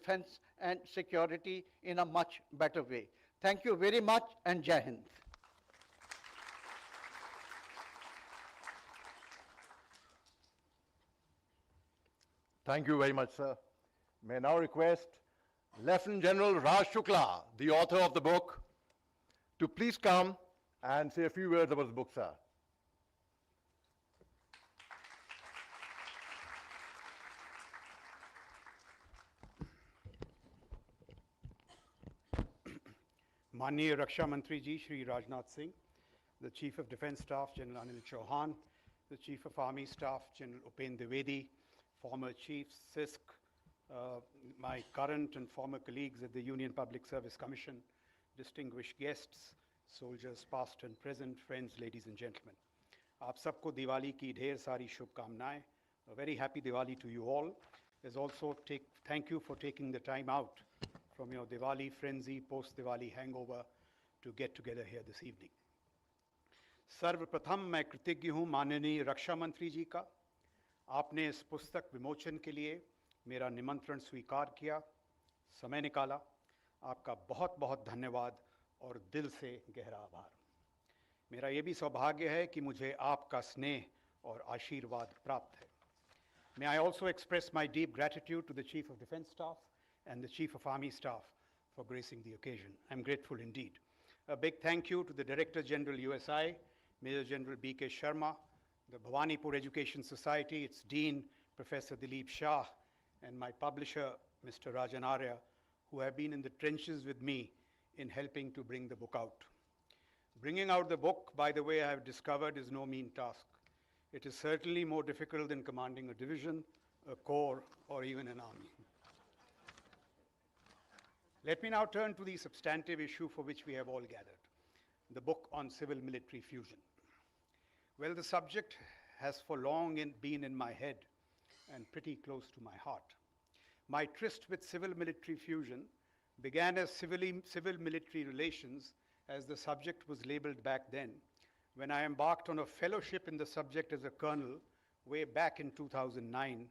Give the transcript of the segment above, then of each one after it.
defense and security in a much better way. Thank you very much, and Jai Hind. Thank you very much, sir. May I now request Lieutenant General Raj Shukla, the author of the book, to please come and say a few words about the book, sir. माननीय रक्षा मंत्री जी Shri Rajnath Singh, the Chief of Defense Staff General Anil Chauhan, the Chief of Army Staff General Upendra Dwivedi, former chiefs, CISC, my current and former colleagues at the Union Public Service Commission, distinguished guests, soldiers past and present, friends, ladies and gentlemen. आप सबको दिवाली की ढेर सारी शुभकामनाएं. A very happy Diwali to you all. As also thank you for taking the time out from your Diwali frenzy, post-Diwali hangover to get together here this evening. सर्वप्रथम मैं कृतज्ञ हूँ माननीय रक्षा मंत्री जी का. आपने इस पुस्तक विमोचन के लिए मेरा निमंत्रण स्वीकार किया, समय निकाला. आपका बहुत बहुत धन्यवाद और दिल से गहरा आभार. मेरा ये भी सौभाग्य है कि मुझे आपका स्नेह और आशीर्वाद प्राप्त है. May I also express my deep gratitude to the Chief of Defense Staff and the Chief of Army Staff for gracing the occasion. I'm grateful indeed. A big thank you to the Director General USI, Major General B.K. Sharma, the Bhawanipur Education Society, its Dean, Professor Dilip Shah, and my publisher, Mr. Rajan Arya, who have been in the trenches with me in helping to bring the book out. Bringing out the book, by the way, I have discovered is no mean task. It is certainly more difficult than commanding a division, a corps, or even an army. Let me now turn to the substantive issue for which we have all gathered, the book on civil-military fusion. Well, the subject has for long been in my head and pretty close to my heart. My tryst with civil-military fusion began as civil-military relations, as the subject was labeled back then, when I embarked on a fellowship in the subject as a colonel way back in 2009,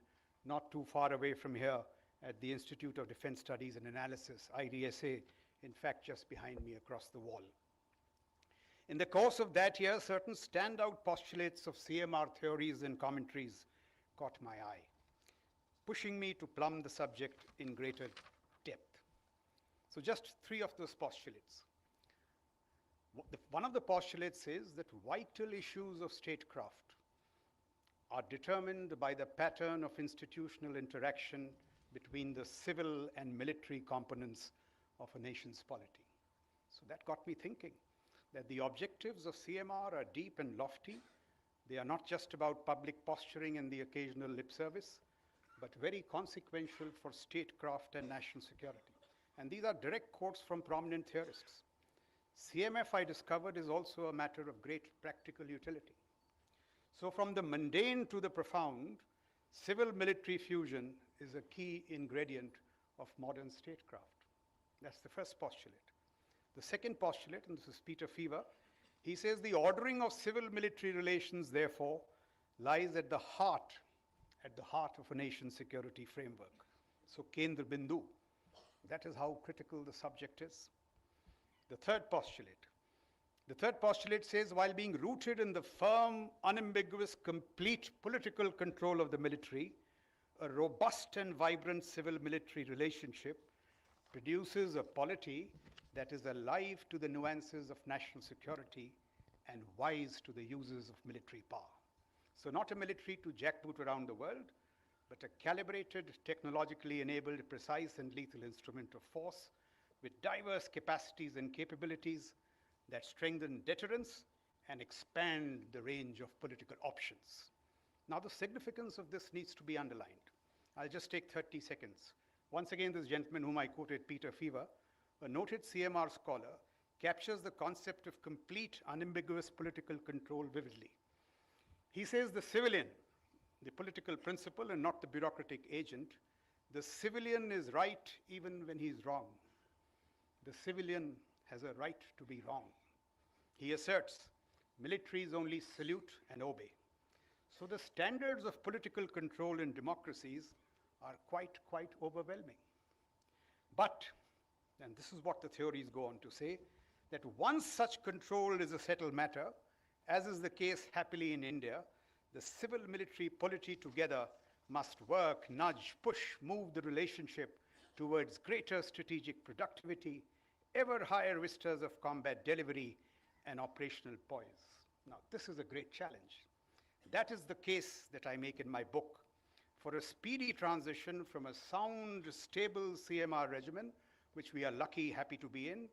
not too far away from here, at the Institute of Defense Studies and Analysis, IDSA, in fact, just behind me across the wall. In the course of that year, certain standout postulates of CMR theories and commentaries caught my eye, pushing me to plumb the subject in greater depth. So just three of those postulates. One of the postulates says that vital issues of statecraft are determined by the pattern of institutional interaction between the civil and military components of a nation's polity. So that got me thinking that the objectives of CMR are deep and lofty. They are not just about public posturing and the occasional lip service, but very consequential for statecraft and national security. And these are direct quotes from prominent theorists. CMF, I discovered, is also a matter of great practical utility. So from the mundane to the profound, civil-military fusion is a key ingredient of modern statecraft. That's the first postulate. The second postulate, and this is Peter Fever, he says the ordering of civil-military relations, therefore, lies at the heart of a nation's security framework. So Kendra Bindu, that is how critical the subject is. The third postulate says, while being rooted in the firm, unambiguous, complete political control of the military, a robust and vibrant civil-military relationship produces a polity that is alive to the nuances of national security and wise to the uses of military power. So not a military to jackboot around the world, but a calibrated, technologically enabled, precise and lethal instrument of force with diverse capacities and capabilities that strengthen deterrence and expand the range of political options. Now, the significance of this needs to be underlined. I'll just take 30 seconds. Once again, this gentleman whom I quoted, Peter Fever, a noted CMR scholar, captures the concept of complete, unambiguous political control vividly. He says the civilian, the political principle and not the bureaucratic agent, the civilian is right even when he's wrong. The civilian has a right to be wrong. He asserts, militaries only salute and obey. So the standards of political control in democracies are quite overwhelming. But, and this is what the theories go on to say, that once such control is a settled matter, as is the case happily in India, the civil military polity together must work, nudge, push, move the relationship towards greater strategic productivity, ever higher vistas of combat delivery, and operational poise. Now, this is a great challenge. That is the case that I make in my book for a speedy transition from a sound, stable CMR regimen, which we are lucky, happy to be in,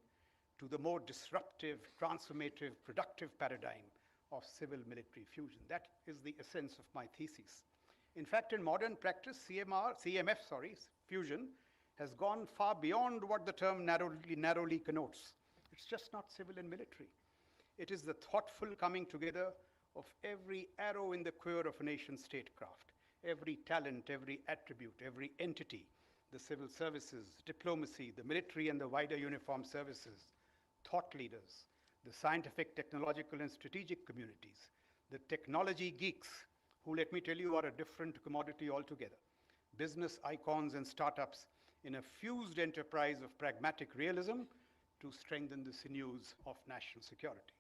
to the more disruptive, transformative, productive paradigm of civil-military fusion. That is the essence of my thesis. In fact, in modern practice, CMF, fusion, has gone far beyond what the term narrowly connotes. It's just not civil and military. It is the thoughtful coming together of every arrow in the quiver of a nation's statecraft, every talent, every attribute, every entity, the civil services, diplomacy, the military and the wider uniformed services, thought leaders, the scientific, technological, and strategic communities, the technology geeks, who, let me tell you, are a different commodity altogether, business icons and startups in a fused enterprise of pragmatic realism to strengthen the sinews of national security.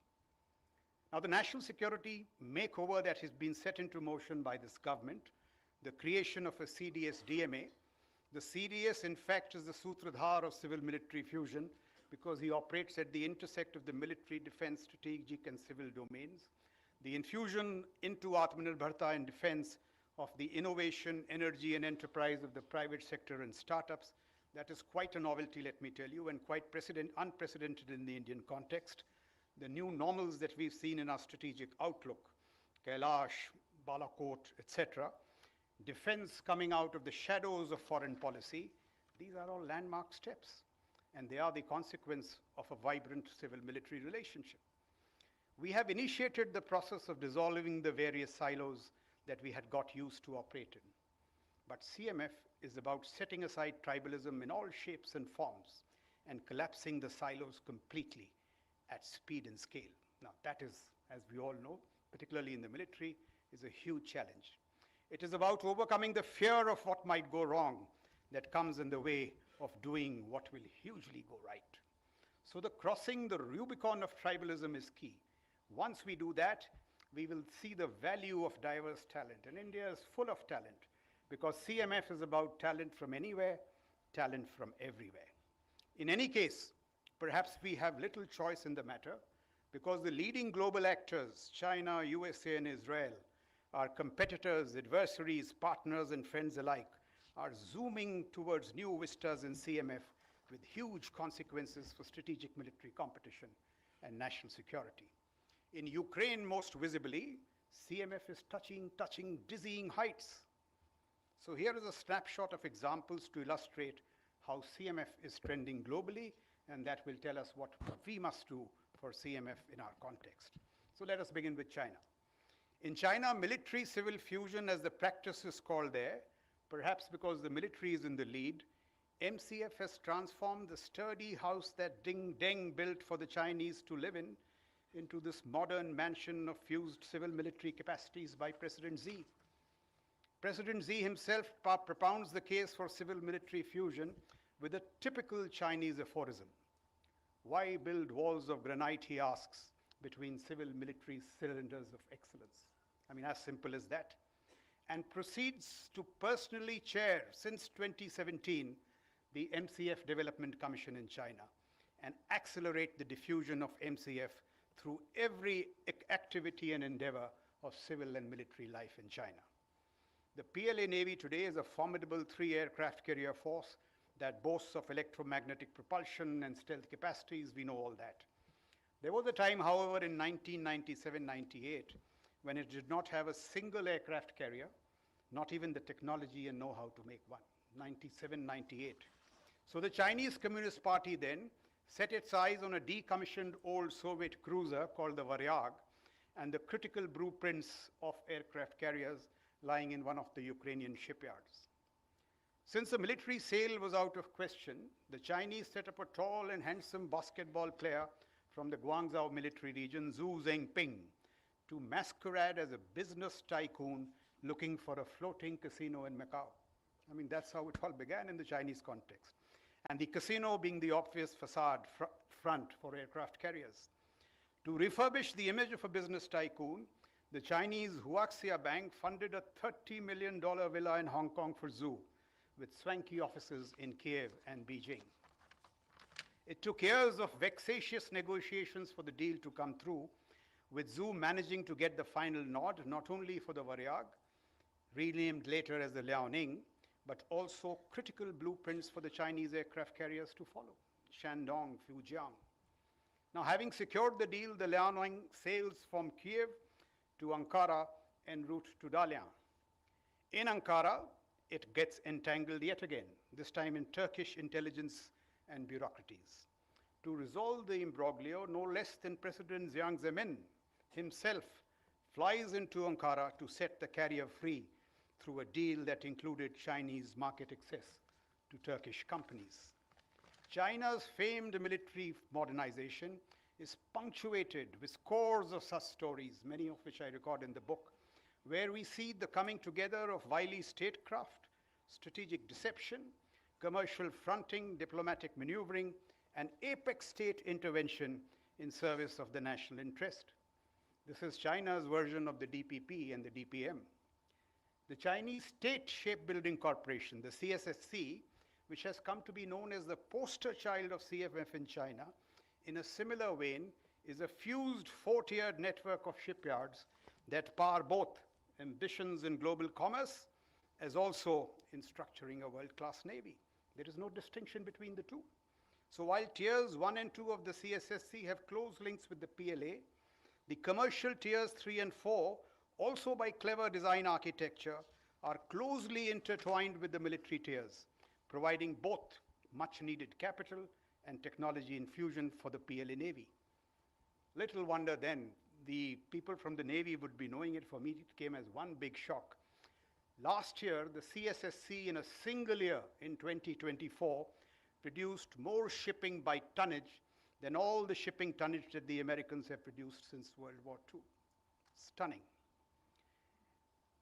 Now, the national security makeover that has been set into motion by this government, the creation of a CDS DMA, the CDS, in fact, is the Sutradhar of civil-military fusion because he operates at the intersect of the military, defense, strategic, and civil domains. The infusion into Atmanirbharta and defense of the innovation, energy, and enterprise of the private sector and startups, that is quite a novelty, let me tell you, and quite unprecedented in the Indian context. The new normals that we've seen in our strategic outlook, Kailash, Balakot, etc., defense coming out of the shadows of foreign policy, these are all landmark steps, and they are the consequence of a vibrant civil-military relationship. We have initiated the process of dissolving the various silos that we had got used to operate in. But CMF is about setting aside tribalism in all shapes and forms and collapsing the silos completely at speed and scale. Now, that is, as we all know, particularly in the military, is a huge challenge. It is about overcoming the fear of what might go wrong that comes in the way of doing what will hugely go right. So crossing the Rubicon of tribalism is key. Once we do that, we will see the value of diverse talent. And India is full of talent because CMF is about talent from anywhere, talent from everywhere. In any case, perhaps we have little choice in the matter because the leading global actors, China, USA, and Israel, our competitors, adversaries, partners, and friends alike, are zooming towards new vistas in CMF with huge consequences for strategic military competition and national security. In Ukraine, most visibly, CMF is touching dizzying heights. So here is a snapshot of examples to illustrate how CMF is trending globally, and that will tell us what we must do for CMF in our context. So let us begin with China. In China, military-civil fusion, as the practice is called there, perhaps because the military is in the lead, MCF has transformed the sturdy house that Ding Deng built for the Chinese to live in into this modern mansion of fused civil-military capacities by President Xi. President Xi himself propounds the case for civil-military fusion with a typical Chinese aphorism. Why build walls of granite, he asks, between civil-military cylinders of excellence? I mean, as simple as that. And proceeds to personally chair, since 2017, the MCF Development Commission in China and accelerate the diffusion of MCF through every activity and endeavor of civil and military life in China. The PLA Navy today is a formidable 3-aircraft carrier force that boasts of electromagnetic propulsion and stealth capacities. We know all that. There was a time, however, in 1997-98, when it did not have a single aircraft carrier, not even the technology and know-how to make one, 97-98. So the Chinese Communist Party then set its eyes on a decommissioned old Soviet cruiser called the Varyag and the critical blueprints of aircraft carriers lying in one of the Ukrainian shipyards. Since the military sale was out of question, the Chinese set up a tall and handsome basketball player from the Guangzhou military region, Zhu Zhengping, to masquerade as a business tycoon looking for a floating casino in Macau. I mean, that's how it all began in the Chinese context. and the casino being the obvious facade front for aircraft carriers. To refurbish the image of a business tycoon, the Chinese Huaxia Bank funded a $30 million villa in Hong Kong for Zhu, with swanky offices in Kiev and Beijing. It took years of vexatious negotiations for the deal to come through, with Zhu managing to get the final nod, not only for the Variag, renamed later as the Liaoning, but also critical blueprints for the Chinese aircraft carriers to follow, Shandong, Fujian. Now, having secured the deal, the Liaoning sails from Kiev to Ankara en route to Dalian. In Ankara, it gets entangled yet again, this time in Turkish intelligence and bureaucracies. To resolve the imbroglio, no less than President Jiang Zemin himself flies into Ankara to set the carrier free through a deal that included Chinese market access to Turkish companies. China's famed military modernization is punctuated with scores of such stories, many of which I record in the book, where we see the coming together of wily statecraft, strategic deception, commercial fronting, diplomatic maneuvering, and apex state intervention in service of the national interest. This is China's version of the DPP and the DPM. The Chinese State Shipbuilding Corporation, the CSSC, which has come to be known as the poster child of CFF in China, in a similar vein, is a fused four-tiered network of shipyards that power both ambitions in global commerce as also in structuring a world-class navy. There is no distinction between the two. So while tiers 1 and 2 of the CSSC have close links with the PLA, the commercial tiers 3 and 4, also by clever design architecture, are closely intertwined with the military tiers, providing both much needed capital and technology infusion for the PLA Navy. Little wonder then, the people from the Navy would be knowing it. For me, it came as one big shock. Last year, the CSSC in a single year in 2024 produced more shipping by tonnage than all the shipping tonnage that the Americans have produced since World War II. Stunning.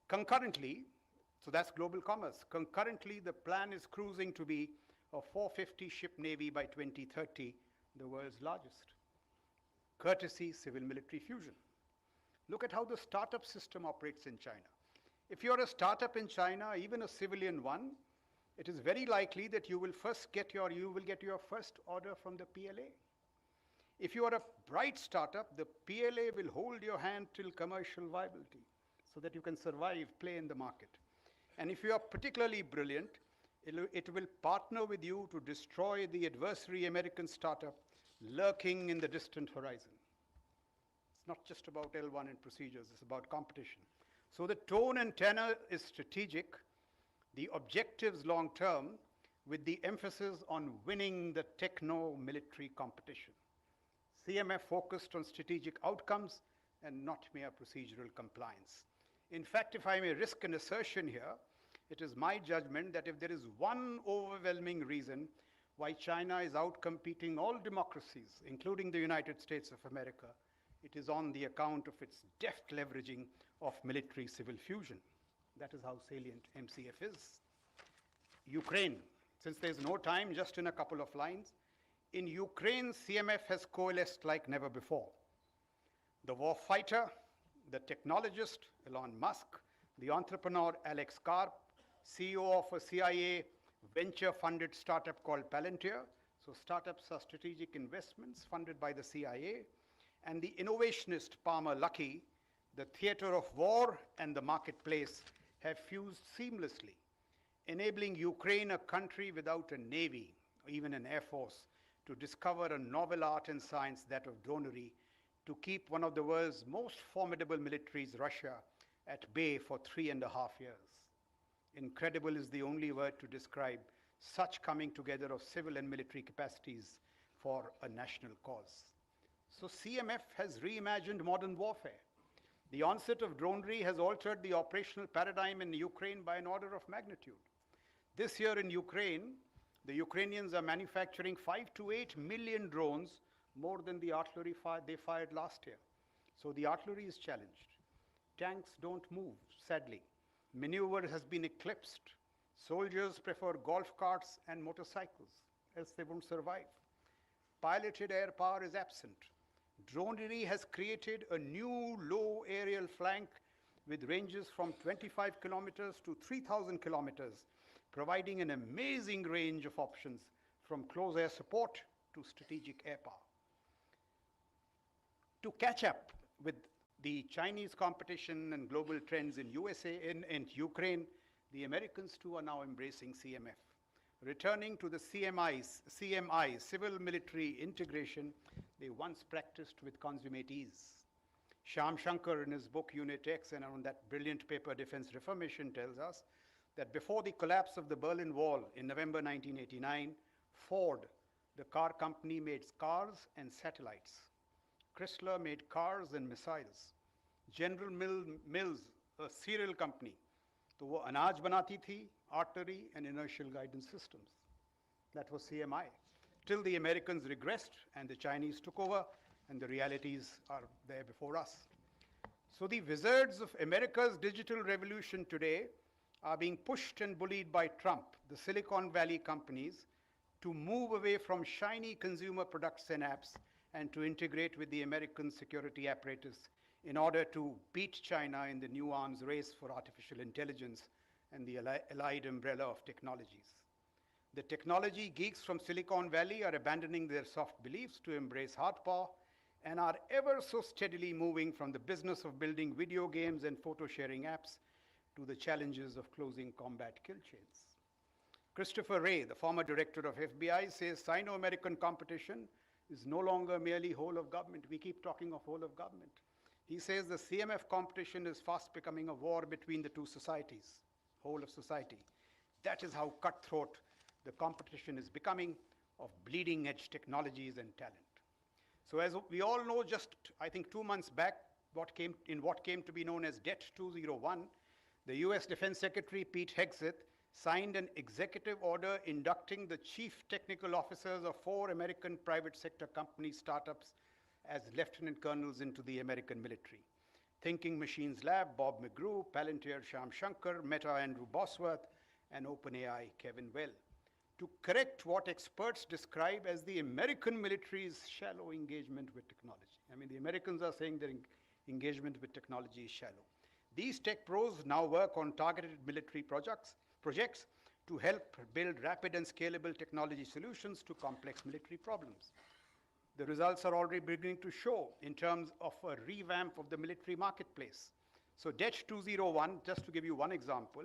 Concurrently, so that's global commerce. Concurrently, the plan is cruising to be a 450 ship navy by 2030, the world's largest. Courtesy civil-military fusion. Look at how the startup system operates in China. If you're a startup in China, even a civilian one, it is very likely that you will get your first order from the PLA. If you are a bright startup, the PLA will hold your hand till commercial viability so that you can survive, play in the market. And if you are particularly brilliant, it will partner with you to destroy the adversary American startup lurking in the distant horizon. It's not just about L1 and procedures, it's about competition. So the tone and tenor is strategic, the objectives long-term, with the emphasis on winning the techno-military competition. CMF focused on strategic outcomes and not mere procedural compliance. In fact, if I may risk an assertion here, it is my judgment that if there is one overwhelming reason why China is outcompeting all democracies, including the United States of America, it is on the account of its deft leveraging of military-civil fusion. That is how salient MCF is. Ukraine, since there's no time, just in a couple of lines. In Ukraine, CMF has coalesced like never before. The warfighter, the technologist, Elon Musk, the entrepreneur, Alex Karp, CEO of a CIA venture-funded startup called Palantir. So startups are strategic investments funded by the CIA. And the innovationist Palmer Luckey, the theater of war and the marketplace have fused seamlessly, enabling Ukraine, a country without a navy, or even an air force, to discover a novel art and science, that of dronery, to keep one of the world's most formidable militaries, Russia, at bay for 3.5 years. Incredible is the only word to describe such coming together of civil and military capacities for a national cause. So CMF has reimagined modern warfare. The onset of dronery has altered the operational paradigm in Ukraine by an order of magnitude. This year in Ukraine, the Ukrainians are manufacturing 5 to 8 million drones, more than the artillery they fired last year. So the artillery is challenged. Tanks don't move, sadly. Maneuver has been eclipsed. Soldiers prefer golf carts and motorcycles. else they won't survive. Piloted air power is absent. Dronery has created a new low aerial flank with ranges from 25 kilometers to 3,000 kilometers, providing an amazing range of options from close air support to strategic air power. To catch up with the Chinese competition and global trends in USA and Ukraine, the Americans too are now embracing CMF. Returning to the CMI, civil military integration, they once practiced with consummate ease. Shyam Shankar in his book Unit X and on that brilliant paper Defense Reformation tells us that before the collapse of the Berlin Wall in November 1989, Ford, the car company, made cars and satellites. Chrysler made cars and missiles. General Mills, a cereal company, तो वो अनाज बनाती थी, artillery and inertial guidance systems. That was CMI. Till the Americans regressed and the Chinese took over, and the realities are there before us. So the wizards of America's digital revolution today are being pushed and bullied by Trump, the Silicon Valley companies, to move away from shiny consumer products and apps and to integrate with the American security apparatus in order to beat China in the new arms race for artificial intelligence and the allied umbrella of technologies. The technology geeks from Silicon Valley are abandoning their soft beliefs to embrace hard power and are ever so steadily moving from the business of building video games and photo sharing apps to the challenges of closing combat kill chains. Christopher Wray, the former director of FBI, says Sino-American competition is no longer merely whole of government. We keep talking of whole of government. He says the CMF competition is fast becoming a war between the two societies, whole of society. That is how cutthroat the competition is becoming of bleeding edge technologies and talent. So as we all know, just I think 2 months back, what came to be known as Det 201, the US Defense Secretary Pete Hegseth signed an executive order inducting the chief technical officers of 4 American private sector company startups as lieutenant colonels into the American military. Thinking Machines Lab, Bob McGrew, Palantir, Shyam Shankar, Meta, Andrew Bosworth, and OpenAI, Kevin Well, to correct what experts describe as the American military's shallow engagement with technology. I mean, the Americans are saying their engagement with technology is shallow. These tech pros now work on targeted military projects to help build rapid and scalable technology solutions to complex military problems. The results are already beginning to show in terms of a revamp of the military marketplace. So Det 201, just to give you one example,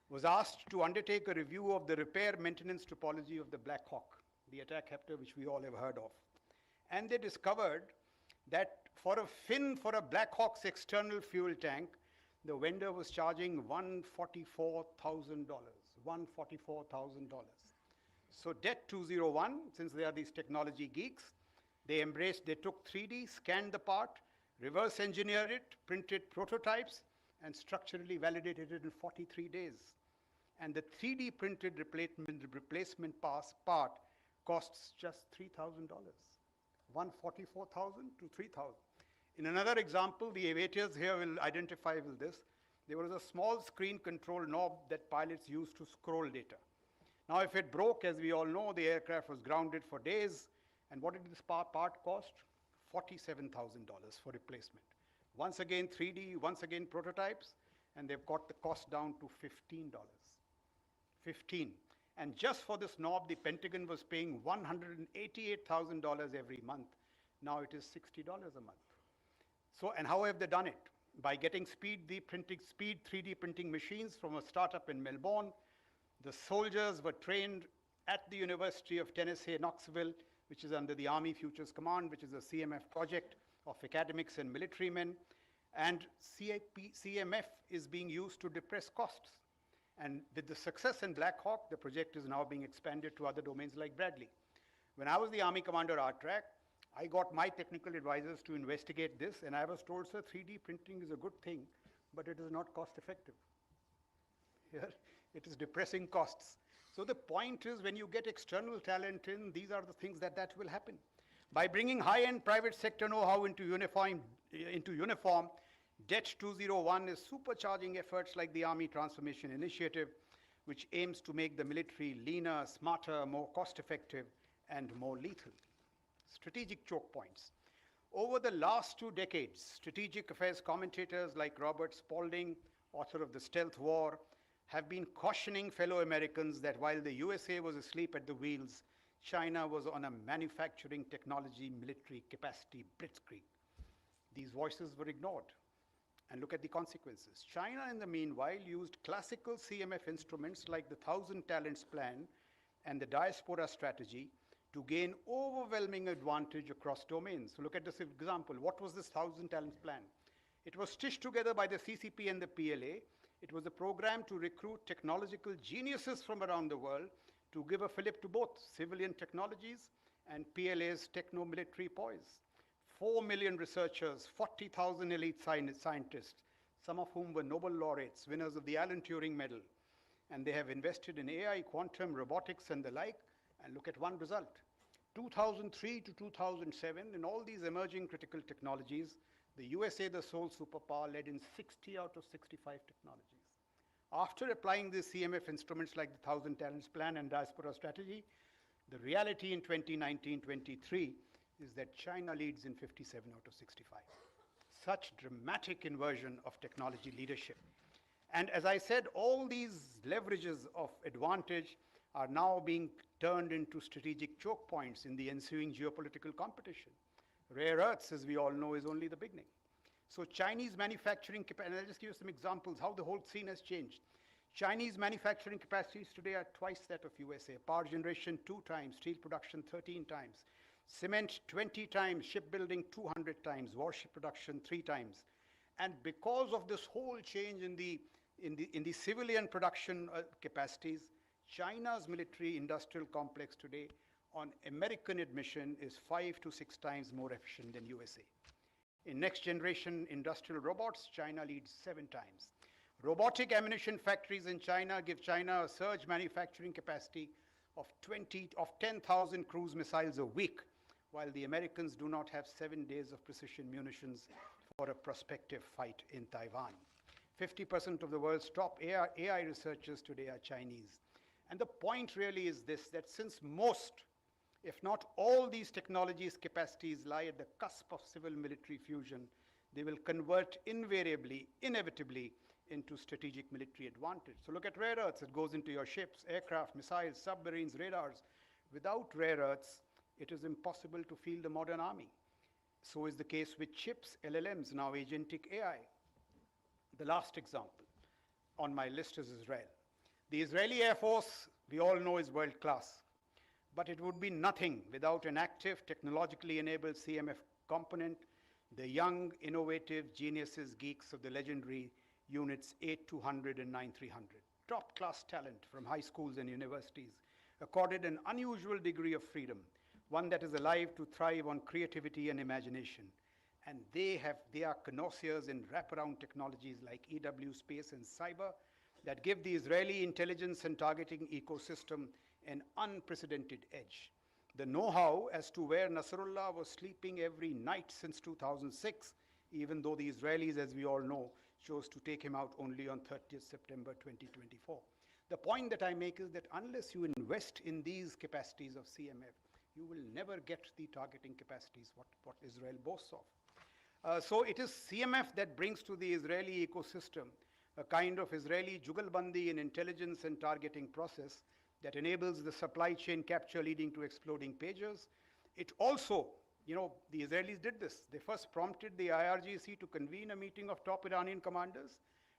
was asked to undertake a review of the repair maintenance topology of the Black Hawk, the attack vector which we all have heard of. And they discovered that for a fin for a Black Hawk's external fuel tank, the vendor was charging $144,000, $144,000. So Det 201, since they are these technology geeks, they took 3D, scanned the part, reverse engineered it, printed prototypes, and structurally validated it in 43 days. And the 3D printed replacement part costs just $3,000, $144,000 to $3,000. In another example, the aviators here will identify with this. There was a small screen control knob that pilots used to scroll data. Now, if it broke, as we all know, the aircraft was grounded for days. And what did this part cost? $47,000 for replacement. Once again, 3D, once again, prototypes, and they've got the cost down to $15. 15. And just for this knob, the Pentagon was paying $188,000 every month. Now it is $60 a month. So, and how have they done it? By getting speed 3D printing machines from a startup in Melbourne. The soldiers were trained at the University of Tennessee, Knoxville, which is under the Army Futures Command, which is a CMF project of academics and military men. And CMF is being used to depress costs. And with the success in Black Hawk, the project is now being expanded to other domains like Bradley. When I was the Army Commander RTRAC, I got my technical advisors to investigate this, and I was told, sir, 3D printing is a good thing, but it is not cost effective. Here, it is depressing costs. So the point is, when you get external talent in, these are the things that will happen. By bringing high-end private sector know-how into uniform, Det 201 is supercharging efforts like the Army Transformation Initiative, which aims to make the military leaner, smarter, more cost-effective, and more lethal. Strategic choke points. Over the last 2 decades, strategic affairs commentators like Robert Spalding, author of The Stealth War, have been cautioning fellow Americans that while the USA was asleep at the wheels, China was on a manufacturing technology military capacity blitzkrieg. These voices were ignored. And look at the consequences. China, in the meanwhile, used classical CMF instruments like the 1,000 Talents Plan and the diaspora strategy to gain overwhelming advantage across domains. So look at this example. What was this 1,000 Talents Plan? It was stitched together by the CCP and the PLA. It was a program to recruit technological geniuses from around the world to give a fillip to both civilian technologies and PLA's techno-military poise. 4 million researchers, 40,000 elite scientists, some of whom were Nobel laureates, winners of the Alan Turing Medal. And they have invested in AI, quantum, robotics, and the like. And look at one result. 2003 to 2007, in all these emerging critical technologies, the USA, the sole superpower, led in 60 out of 65 technologies. After applying these CMF instruments like the 1,000 Talents Plan and diaspora strategy, the reality in 2019-23 is that China leads in 57 out of 65. Such dramatic inversion of technology leadership. And as I said, all these leverages of advantage are now being turned into strategic choke points in the ensuing geopolitical competition. Rare earths, as we all know, is only the beginning. So Chinese manufacturing capacity, and I'll just give you some examples how the whole scene has changed. Chinese manufacturing capacities today are twice that of USA. Power generation 2 times, steel production 13 times, cement 20 times, shipbuilding 200 times, warship production 3 times. And because of this whole change in the civilian production capacities, China's military industrial complex today, on American admission, is 5 to 6 times more efficient than USA. In next generation industrial robots, China leads 7 times. Robotic ammunition factories in China give China a surge manufacturing capacity of 10,000 cruise missiles a week, while the Americans do not have 7 days of precision munitions for a prospective fight in Taiwan. 50% of the world's top AI researchers today are Chinese. And the point really is this, that since most, if not all these technologies' capacities lie at the cusp of civil-military fusion, they will convert invariably, inevitably, into strategic military advantage. So look at rare earths. It goes into your ships, aircraft, missiles, submarines, radars. Without rare earths, it is impossible to field a modern army. So is the case with chips, LLMs, now agentic AI. The last example on my list is Israel. The Israeli Air Force, we all know, is world-class. But it would be nothing without an active, technologically enabled CMF component, the young, innovative geniuses, geeks of the legendary units 8200 and 9300. Top-class talent from high schools and universities, accorded an unusual degree of freedom, one that is alive to thrive on creativity and imagination. And they are connoisseurs in wraparound technologies like EW, space, and cyber that give the Israeli intelligence and targeting ecosystem an unprecedented edge. The know-how as to where Nasrallah was sleeping every night since 2006, even though the Israelis, as we all know, chose to take him out only on 30th September 2024. The point that I make is that unless you invest in these capacities of CMF, you will never get the targeting capacities what Israel boasts of. So it is CMF that brings to the Israeli ecosystem a kind of Israeli jugalbandi in intelligence and targeting process that enables the supply chain capture leading to exploding pagers. It also, the Israelis did this. They first prompted the IRGC to convene a meeting of top Iranian commanders,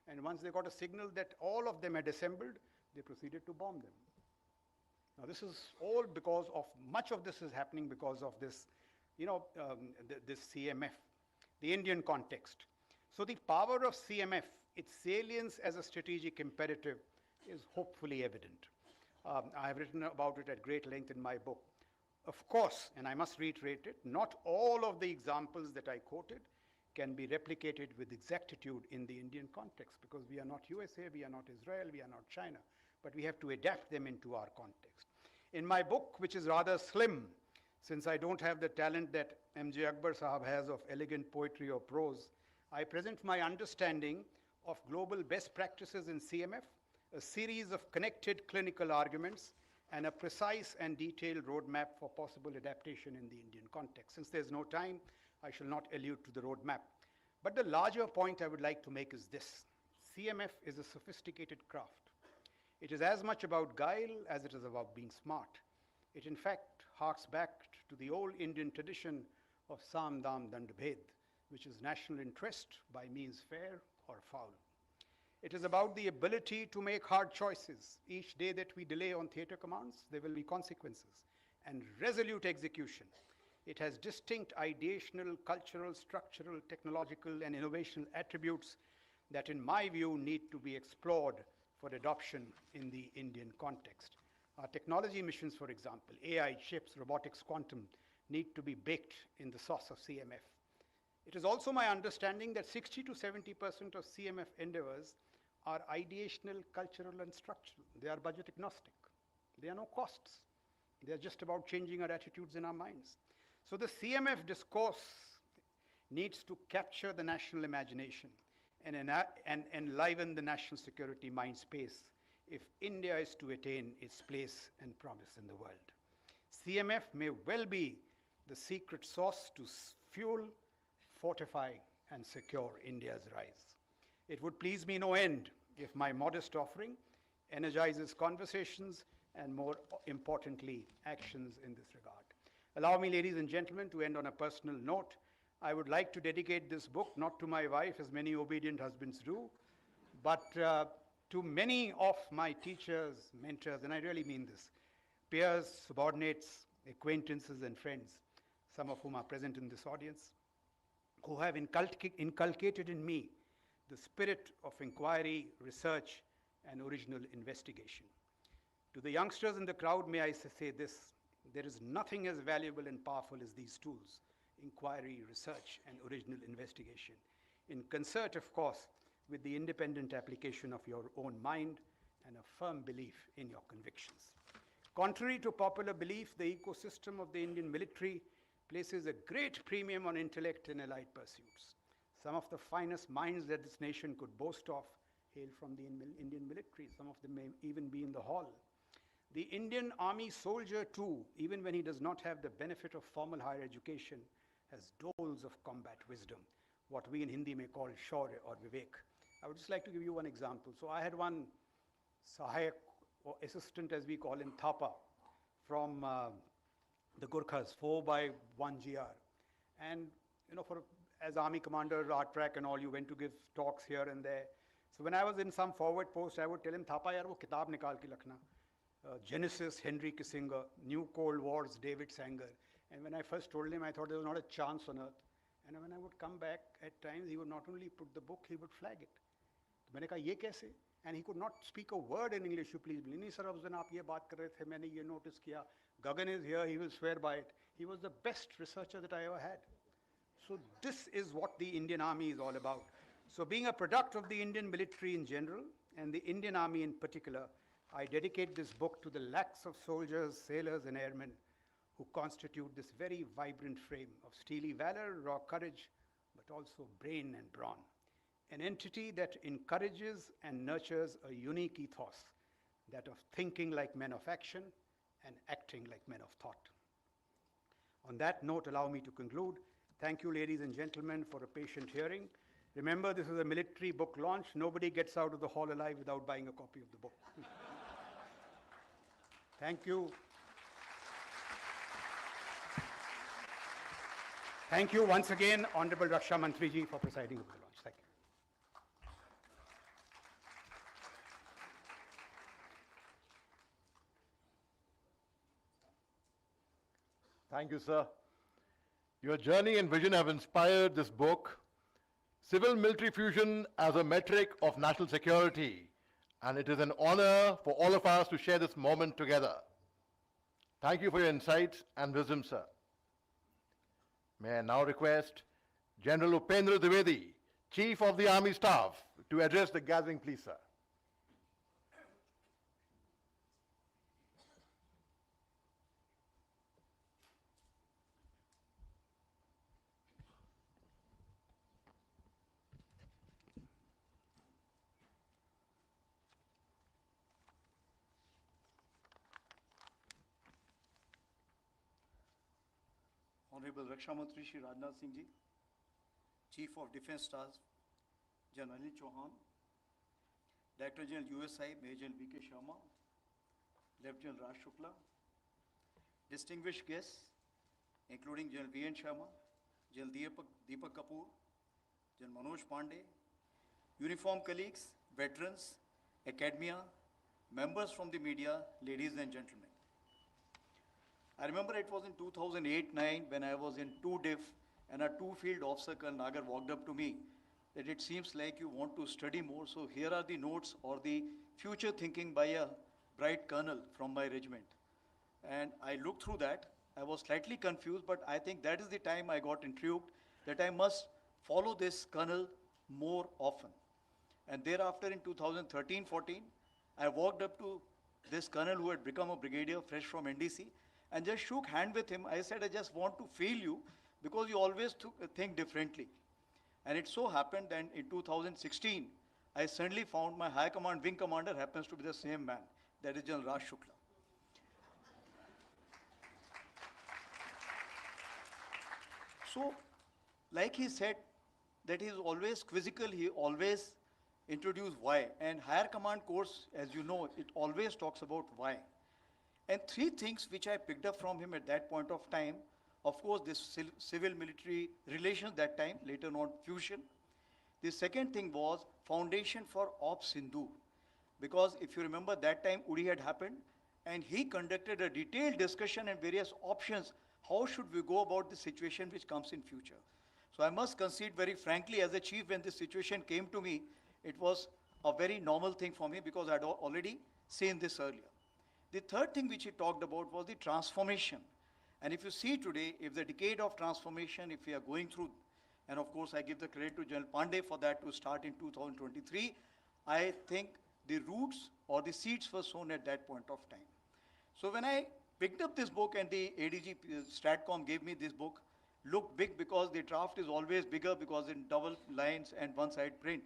and once they got a signal that all of them had assembled, they proceeded to bomb them. Now this is all because of, much of this is happening because of this, this CMF, the Indian context. So the power of CMF, its salience as a strategic imperative, is hopefully evident. I have written about it at great length in my book. Of course, and I must reiterate it, not all of the examples that I quoted can be replicated with exactitude in the Indian context, because we are not USA, we are not Israel, we are not China, but we have to adapt them into our context. In my book, which is rather slim, since I don't have the talent that M.J. Akbar Sahab has of elegant poetry or prose, I present my understanding of global best practices in CMF, a series of connected clinical arguments, and a precise and detailed roadmap for possible adaptation in the Indian context. Since there's no time, I shall not allude to the roadmap. But the larger point I would like to make is this. CMF is a sophisticated craft. It is as much about guile as it is about being smart. It in fact harks back to the old Indian tradition of Sam Dam Dand Bhed, which is national interest by means fair or foul. It is about the ability to make hard choices. Each day that we delay on theatre commands, there will be consequences, and resolute execution. It has distinct ideational, cultural, structural, technological, and innovational attributes that, in my view, need to be explored for adoption in the Indian context. Our technology missions, for example, AI, chips, robotics, quantum, need to be baked in the sauce of CMF. It is also my understanding that 60 to 70% of CMF endeavors are ideational, cultural, and structural. They are budget agnostic. There are no costs. They are just about changing our attitudes in our minds. So the CMF discourse needs to capture the national imagination and enliven the national security mind space if India is to attain its place and promise in the world. CMF may well be the secret sauce to fuel, fortify, and secure India's rise. It would please me no end if my modest offering energizes conversations and, more importantly, actions in this regard. Allow me, ladies and gentlemen, to end on a personal note. I would like to dedicate this book not to my wife, as many obedient husbands do, but to many of my teachers, mentors, and I really mean this, peers, subordinates, acquaintances, and friends, some of whom are present in this audience, who have inculcated in me the spirit of inquiry, research, and original investigation. To the youngsters in the crowd, may I say this: there is nothing as valuable and powerful as these tools: inquiry, research, and original investigation, in concert, of course, with the independent application of your own mind and a firm belief in your convictions. Contrary to popular belief, the ecosystem of the Indian military places a great premium on intellect and allied pursuits. Some of the finest minds that this nation could boast of hail from the Indian military. Some of them may even be in the hall. The Indian Army soldier, too, even when he does not have the benefit of formal higher education, has doles of combat wisdom, what we in Hindi may call shaurya or vivek. I would just like to give you one example. So I had one sahayak, or assistant as we call him, Thapa, from the Gurkhas, 4 by 1 GR. And, you know, as army commander, art track and all, you went to give talks here and there. So when I was in some forward post, I would tell him, Thapa, yaar, wo kitab nikal ke lakhna. Genesis, Henry Kissinger, New Cold Wars, David Sanger. And when I first told him, I thought there was not a chance on earth. And when I would come back, at times, he would not only put the book, he would flag it. मैंने कहा ये कैसे? And he could not speak a word in English, you please believe. नहीं sir, उस दिन आप ये बात कर रहे थे, मैंने ये notice किया. Gagan is here, he will swear by it. He was the best researcher that I ever had. So this is what the Indian Army is all about. So being a product of the Indian military in general, and the Indian Army in particular, I dedicate this book to the lakhs of soldiers, sailors, and airmen who constitute this very vibrant frame of steely valor, raw courage, but also brain and brawn. An entity that encourages and nurtures a unique ethos, that of thinking like men of action and acting like men of thought. On that note, allow me to conclude. Thank you, ladies and gentlemen, for a patient hearing. Remember, this is a military book launch. Nobody gets out of the hall alive without buying a copy of the book. Thank you. Thank you once again, Honorable Raksha Mantri Ji, for presiding over the launch. Thank you. Thank you, sir. Your journey and vision have inspired this book, Civil-Military Fusion as a Metric of National Security, and it is an honor for all of us to share this moment together. Thank you for your insights and wisdom, sir. May I now request General Upendra Dwivedi, Chief of the Army Staff, to address the gathering, please, sir. Honorable Raksha Mantri Shri Rajnath Singh Ji, Chief of Defence Staff General Anil Chauhan, Director General USI Major General V.K. Sharma, Lieutenant General Raj Shukla, distinguished guests including General V.N. Sharma, General Deepak Kapoor, General Manoj Pandey, uniformed colleagues, veterans, academia, members from the media, ladies and gentlemen. I remember it was in 2008-9 when I was in 2 diff and a 2-field officer, Colonel Nagar, walked up to me that it seems like you want to study more, so here are the notes or the future thinking by a bright colonel from my regiment. And I looked through that. I was slightly confused, but I think that is the time I got intrigued that I must follow this colonel more often. And thereafter in 2013-14, I walked up to this colonel who had become a brigadier fresh from NDC and just shook hand with him. I said, I just want to feel you because you always think differently. And it so happened that in 2016, I suddenly found my high command wing commander happens to be the same man, that is General Raj Shukla. So, like he said, that he is always quizzical, he always introduced why. And higher command course, as you know, it always talks about why. And 3 things which I picked up from him at that point of time, of course, this civil-military relations that time, later on fusion. The second thing was foundation for Ops Sindhu. Because if you remember that time Uri had happened, and he conducted a detailed discussion and various options, how should we go about the situation which comes in future. So I must concede very frankly as a chief, when this situation came to me, it was a very normal thing for me because I had already seen this earlier. The third thing which he talked about was the transformation. And if you see today, if the decade of transformation, if we are going through, and of course I give the credit to General Pandey for that to start in 2023, I think the roots or the seeds were sown at that point of time. So when I picked up this book and the ADG Stratcom gave me this book, looked big because the draft is always bigger because in double lines and one-side print.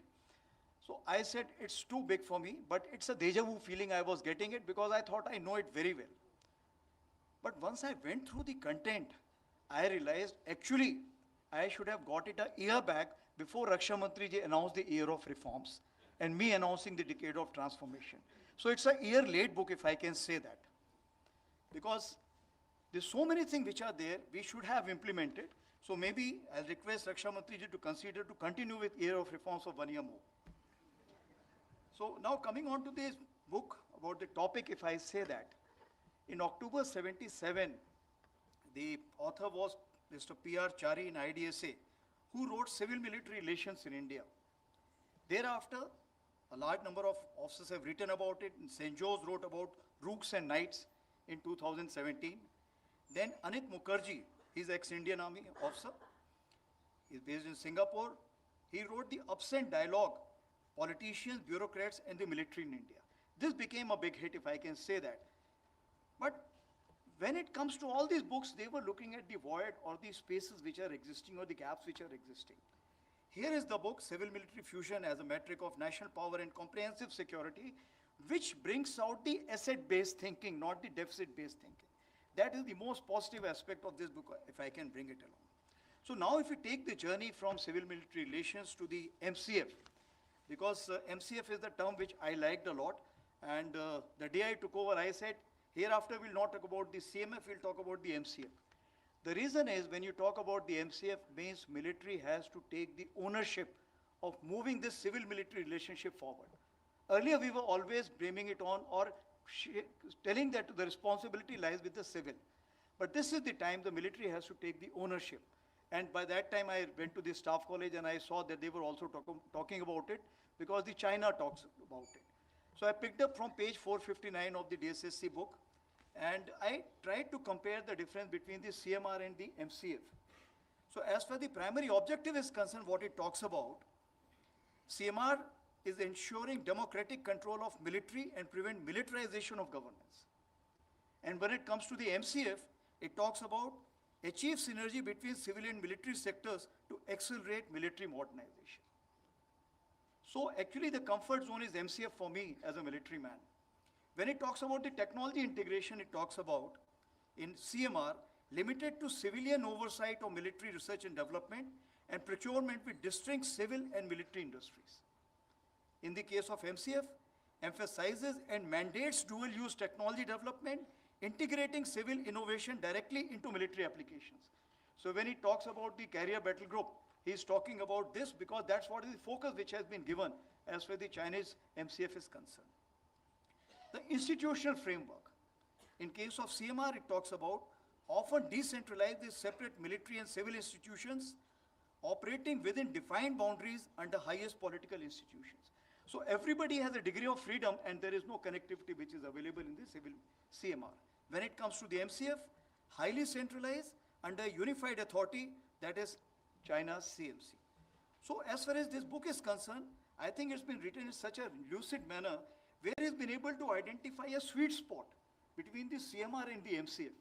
So I said, it's too big for me, but it's a deja vu feeling I was getting it because I thought I know it very well. But once I went through the content, I realized actually I should have got it a year back before Raksha Mantri ji announced the year of reforms and me announcing the decade of transformation. So it's a year late book, if I can say that. Because there's so many things which are there, we should have implemented. So maybe I'll request Raksha Mantri ji to consider to continue with year of reforms for 1 year more. So now coming on to this book about the topic, if I say that, in October 77, the author was Mr. P.R. Chari in IDSA, who wrote Civil Military Relations in India. Thereafter, a large number of officers have written about it, and St. Joe's wrote about Rooks and Knights in 2017. Then Anit Mukherjee, he's ex-Indian Army officer, he's based in Singapore. He wrote the Absent Dialogue, Politicians, Bureaucrats and the Military in India. This became a big hit, if I can say that. But when it comes to all these books, they were looking at the void or the spaces which are existing or the gaps which are existing. Here is the book, Civil Military Fusion as a Metric of National Power and Comprehensive Security, which brings out the asset-based thinking, not the deficit-based thinking. That is the most positive aspect of this book, if I can bring it along. So now if you take the journey from civil-military relations to the MCF, because MCF is the term which I liked a lot, and the day I took over, I said, hereafter we'll not talk about the CMF, we'll talk about the MCF. The reason is when you talk about the MCF means military has to take the ownership of moving this civil-military relationship forward. Earlier we were always blaming it on or telling that the responsibility lies with the civil. But this is the time the military has to take the ownership. And by that time I went to the staff college and I saw that they were also talking about it because the China talks about it. So I picked up from page 459 of the DSSC book and I tried to compare the difference between the CMR and the MCF. So as far as the primary objective is concerned, what it talks about, CMR is ensuring democratic control of military and prevent militarization of governance. And when it comes to the MCF, it talks about achieve synergy between civil and military sectors to accelerate military modernization. So actually the comfort zone is MCF for me as a military man. When it talks about the technology integration, it talks about in CMR, limited to civilian oversight of military research and development, and procurement with distinct civil and military industries. In the case of MCF, emphasizes and mandates dual-use technology development, integrating civil innovation directly into military applications. So when he talks about the carrier battle group, he's talking about this because that's what is the focus which has been given as far as the Chinese MCF is concerned. The institutional framework. In case of CMR, it talks about often decentralized with separate military and civil institutions operating within defined boundaries under highest political institutions. So everybody has a degree of freedom and there is no connectivity which is available in the civil CMR. When it comes to the MCF, highly centralized under a unified authority, that is China's CMC. So as far as this book is concerned, I think it's been written in such a lucid manner where it's been able to identify a sweet spot between the CMR and the MCF.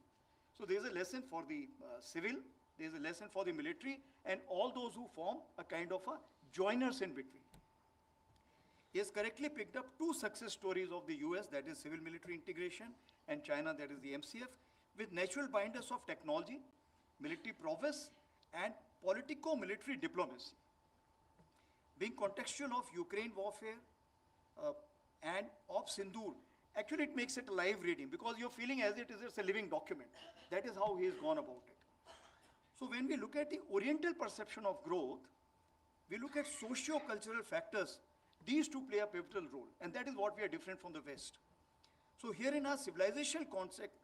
So there's a lesson for the civil, there's a lesson for the military, and all those who form a kind of a joiners in between. He has correctly picked up two success stories of the US, that is civil-military integration, and China, that is the MCF, with natural binders of technology, military prowess, and politico-military diplomacy. Being contextual of Ukraine warfare and of Sindoor, actually it makes it a live reading because you're feeling as it is it's a living document. That is how he has gone about it. So when we look at the Oriental perception of growth, we look at socio-cultural factors. These two play a pivotal role, and that is what we are different from the West. So here in our civilizational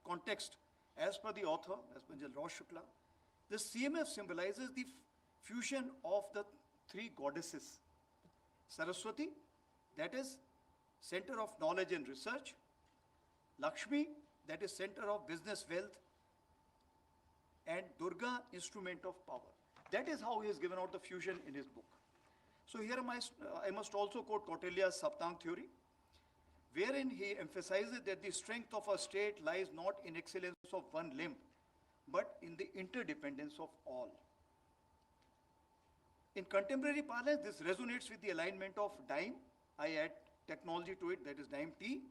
context, as per the author, as per Raj Shukla, the CMF symbolizes the fusion of the three goddesses. Saraswati, that is center of knowledge and research. Lakshmi, that is center of business wealth. And Durga, instrument of power. That is how he has given out the fusion in his book. So here I must also quote Kautilya's Saptang theory, wherein he emphasizes that the strength of a state lies not in excellence of one limb, but in the interdependence of all. In contemporary parlance, this resonates with the alignment of DIME. I add technology to it, that is DIME T.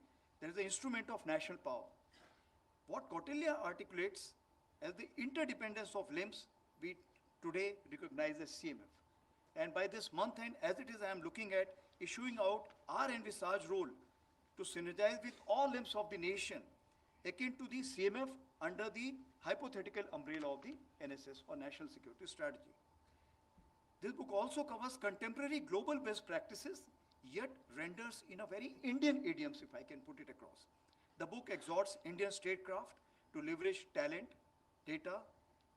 That is the instrument of national power. What Kautilya articulates as the interdependence of limbs, we today recognize as CMF. And by this month end, as it is, I am looking at issuing out our envisaged role to synergize with all limbs of the nation, akin to the CMF under the hypothetical umbrella of the NSS or National Security Strategy. This book also covers contemporary global best practices, yet renders in a very Indian idioms, if I can put it across. The book exhorts Indian statecraft to leverage talent, data,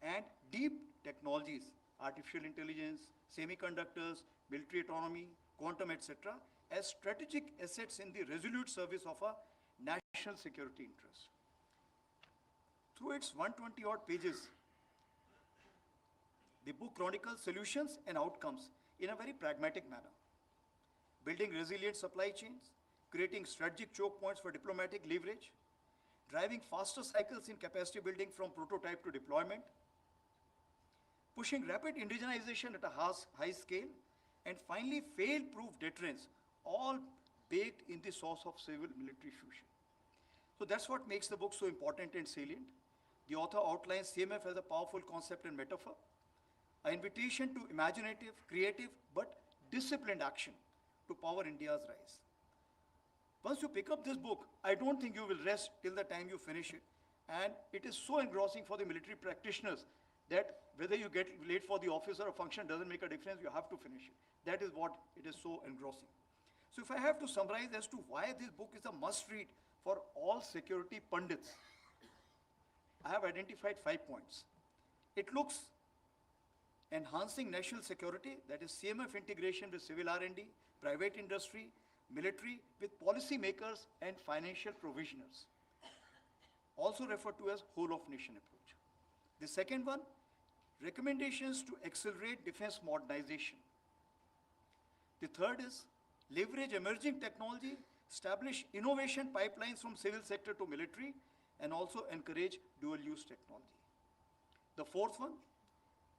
and deep technologies, artificial intelligence, semiconductors, military autonomy, quantum, etc., as strategic assets in the resolute service of a national security interest. Through its 120-odd pages, the book chronicles solutions and outcomes in a very pragmatic manner, building resilient supply chains, creating strategic choke points for diplomatic leverage, driving faster cycles in capacity building from prototype to deployment, pushing rapid indigenization at a high scale, and finally fail-proof deterrence, all baked in the source of civil-military fusion. So that's what makes the book so important and salient. The author outlines CMF as a powerful concept and metaphor, an invitation to imaginative, creative, but disciplined action to power India's rise. Once you pick up this book, I don't think you will rest till the time you finish it. And it is so engrossing for the military practitioners that whether you get late for the office or a function doesn't make a difference, you have to finish it. That is what it is so engrossing. So if I have to summarize as to why this book is a must read for all security pundits, I have identified 5 points. It looks enhancing national security, that is CMF integration with civil R&D, private industry, military, with policy makers and financial provisioners, also referred to as whole of nation approach. The second one, recommendations to accelerate defense modernization. The third is leverage emerging technology, establish innovation pipelines from civil sector to military, and also encourage dual-use technology. The fourth one,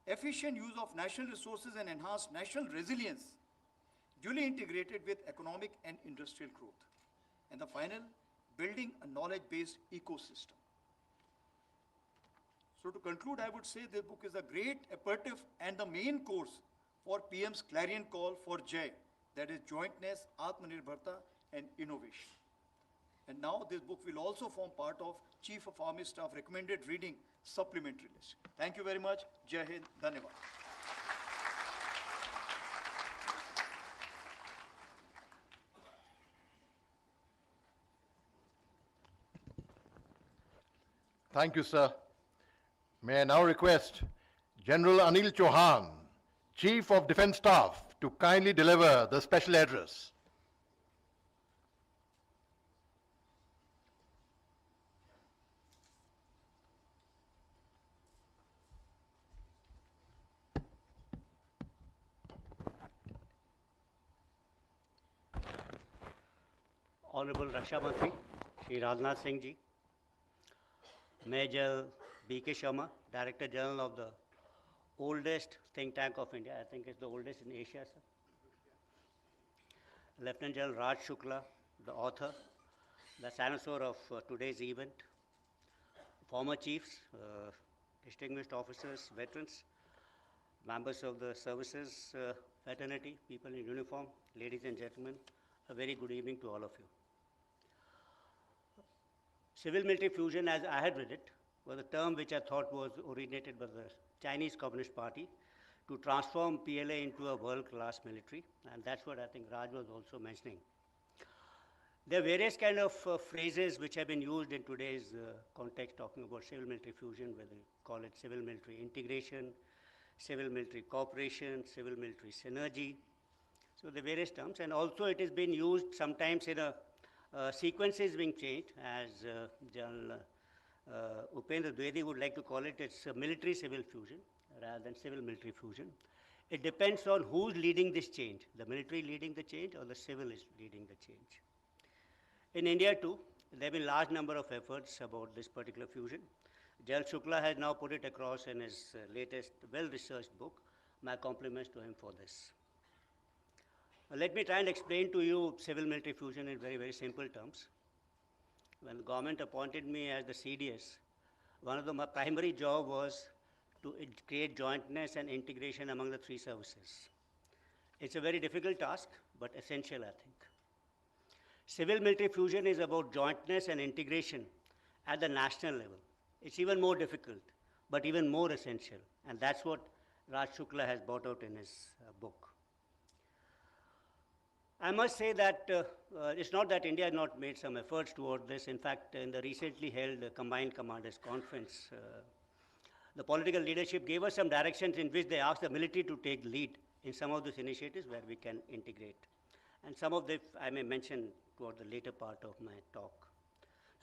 efficient use of national resources and enhance national resilience, duly integrated with economic and industrial growth. And the final, building a knowledge-based ecosystem. So to conclude, I would say this book is a great aperitif and the main course for PM's clarion call for Jai, that is jointness, Atmanirbharta and innovation. And now this book will also form part of Chief of Army Staff recommended reading supplementary list. Thank you very much. Jai Hind, Dhanyavad. Thank you, sir. May I now request General Anil Chauhan, Chief of Defence Staff, to kindly deliver the special address. Honorable Raksha Mantri, Shri Rajnath Singh Ji, Major B.K. Sharma, Director General of the oldest think tank of India, I think it's the oldest in Asia, sir. Lieutenant General Raj Shukla, the author, the cynosure of today's event, former chiefs, distinguished officers, veterans, members of the services fraternity, people in uniform, ladies and gentlemen, a very good evening to all of you. Civil-military fusion, as I had read it, was a term which I thought was originated by the Chinese Communist Party to transform PLA into a world-class military, and that's what I think Raj was also mentioning. There are various kind of phrases which have been used in today's context talking about civil-military fusion, whether you call it civil-military integration, civil-military cooperation, civil-military synergy. So the various terms, and also it has been used sometimes in a sequences being changed, as General Upendra Dwivedi would like to call it. It's a military-civil fusion rather than civil-military fusion. It depends on who's leading this change, the military leading the change or the civil is leading the change. In India too, there have been large number of efforts about this particular fusion. General Shukla has now put it across in his latest well-researched book. My compliments to him for this. Let me try and explain to you civil-military fusion in very, very simple terms. When the government appointed me as the CDS, one of my primary job was to create jointness and integration among the three services. It's a very difficult task, but essential, I think. Civil-military fusion is about jointness and integration at the national level. It's even more difficult, but even more essential, and that's what Raj Shukla has brought out in his book. I must say that it's not that India has not made some efforts toward this. In fact, in the recently held Combined Commanders Conference, the political leadership gave us some directions in which they asked the military to take lead in some of those initiatives where we can integrate. And some of them I may mention toward the later part of my talk.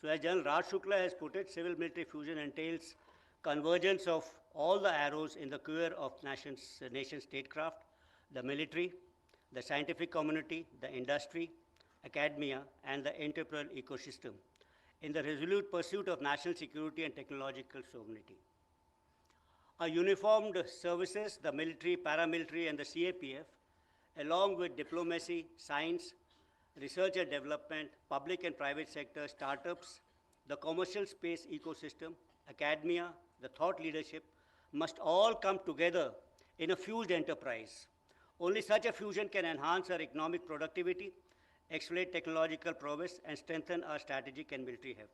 So as General Raj Shukla has put it, civil-military fusion entails convergence of all the arrows in the quiver of nation statecraft, the military, the scientific community, the industry, academia, and the entrepreneurial ecosystem in the resolute pursuit of national security and technological sovereignty. A uniformed services, the military, paramilitary, and the CAPF, along with diplomacy, science, research and development, public and private sector, startups, the commercial space ecosystem, academia, the thought leadership, must all come together in a fused enterprise. Only such a fusion can enhance our economic productivity, accelerate technological progress, and strengthen our strategic and military heft.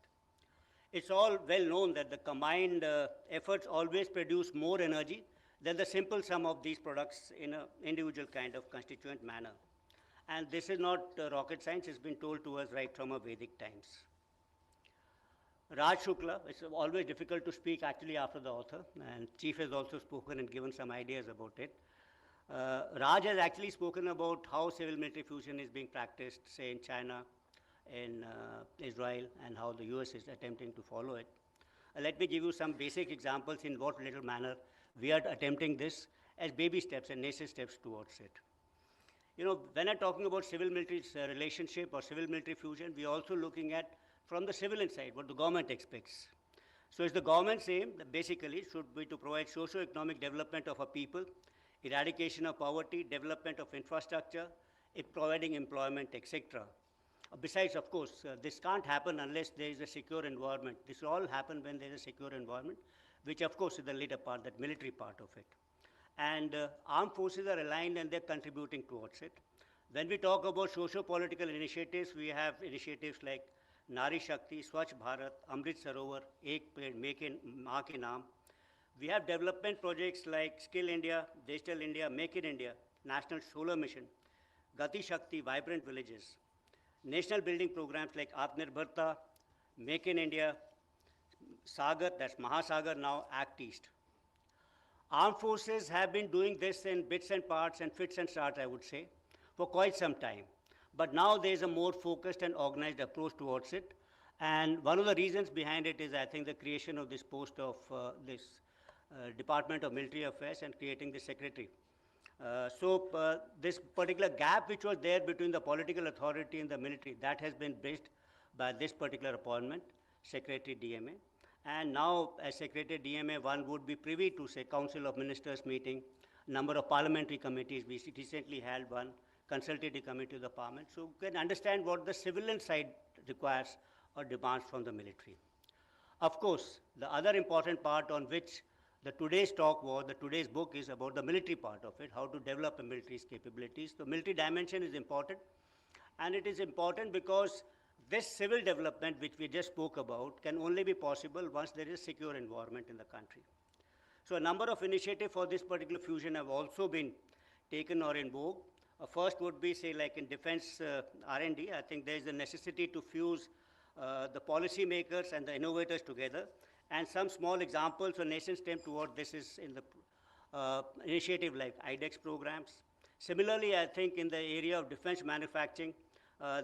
It's all well known that the combined efforts always produce more energy than the simple sum of these products in an individual kind of constituent manner. And this is not rocket science, it's been told to us right from our Vedic times. Raj Shukla, it's always difficult to speak actually after the author, and Chief has also spoken and given some ideas about it. Raj has actually spoken about how civil-military fusion is being practiced, say in China, in Israel, and how the US is attempting to follow it. Let me give you some basic examples in what little manner we are attempting this as baby steps and nascent steps towards it. You know, when I'm talking about civil-military relationship or civil-military fusion, we're also looking at from the civilian side what the government expects. So it's the government's aim that basically should be to provide socio-economic development of a people, eradication of poverty, development of infrastructure, providing employment, etc. Besides, of course, this can't happen unless there is a secure environment. This will all happen when there is a secure environment, which of course is the later part, that military part of it. And armed forces are aligned and they're contributing towards it. When we talk about socio-political initiatives, we have initiatives like Nari Shakti, Swachh Bharat, Amrit Sarovar, Ek Ped, Maa Ke Naam. We have development projects like Skill India, Digital India, Make in India, National Solar Mission, Gati Shakti, Vibrant Villages, national building programs like Atmanirbharta, Make in India, Sagar, that's Mahasagar now, Act East. Armed forces have been doing this in bits and parts and fits and starts, I would say, for quite some time. But now there is a more focused and organized approach towards it. And one of the reasons behind it is, I think, the creation of this post of this Department of Military Affairs and creating the secretary. This particular gap which was there between the political authority and the military, that has been bridged by this particular appointment, Secretary DMA. And now, as Secretary DMA, one would be privy to, say, Council of Ministers meeting, number of parliamentary committees. We recently held one, consultative committee of the parliament. So you can understand what the civilian side requires or demands from the military. Of course, the other important part on which the today's talk was, the today's book is about the military part of it, how to develop a military's capabilities. The military dimension is important, and it is important because this civil development which we just spoke about can only be possible once there is a secure environment in the country. So a number of initiatives for this particular fusion have also been taken or in vogue. First would be, say, like in defense R&D, I think there is a necessity to fuse the policy makers and the innovators together. And some small examples or nation stem toward this is in the initiative like IDEX programs. Similarly, I think in the area of defense manufacturing,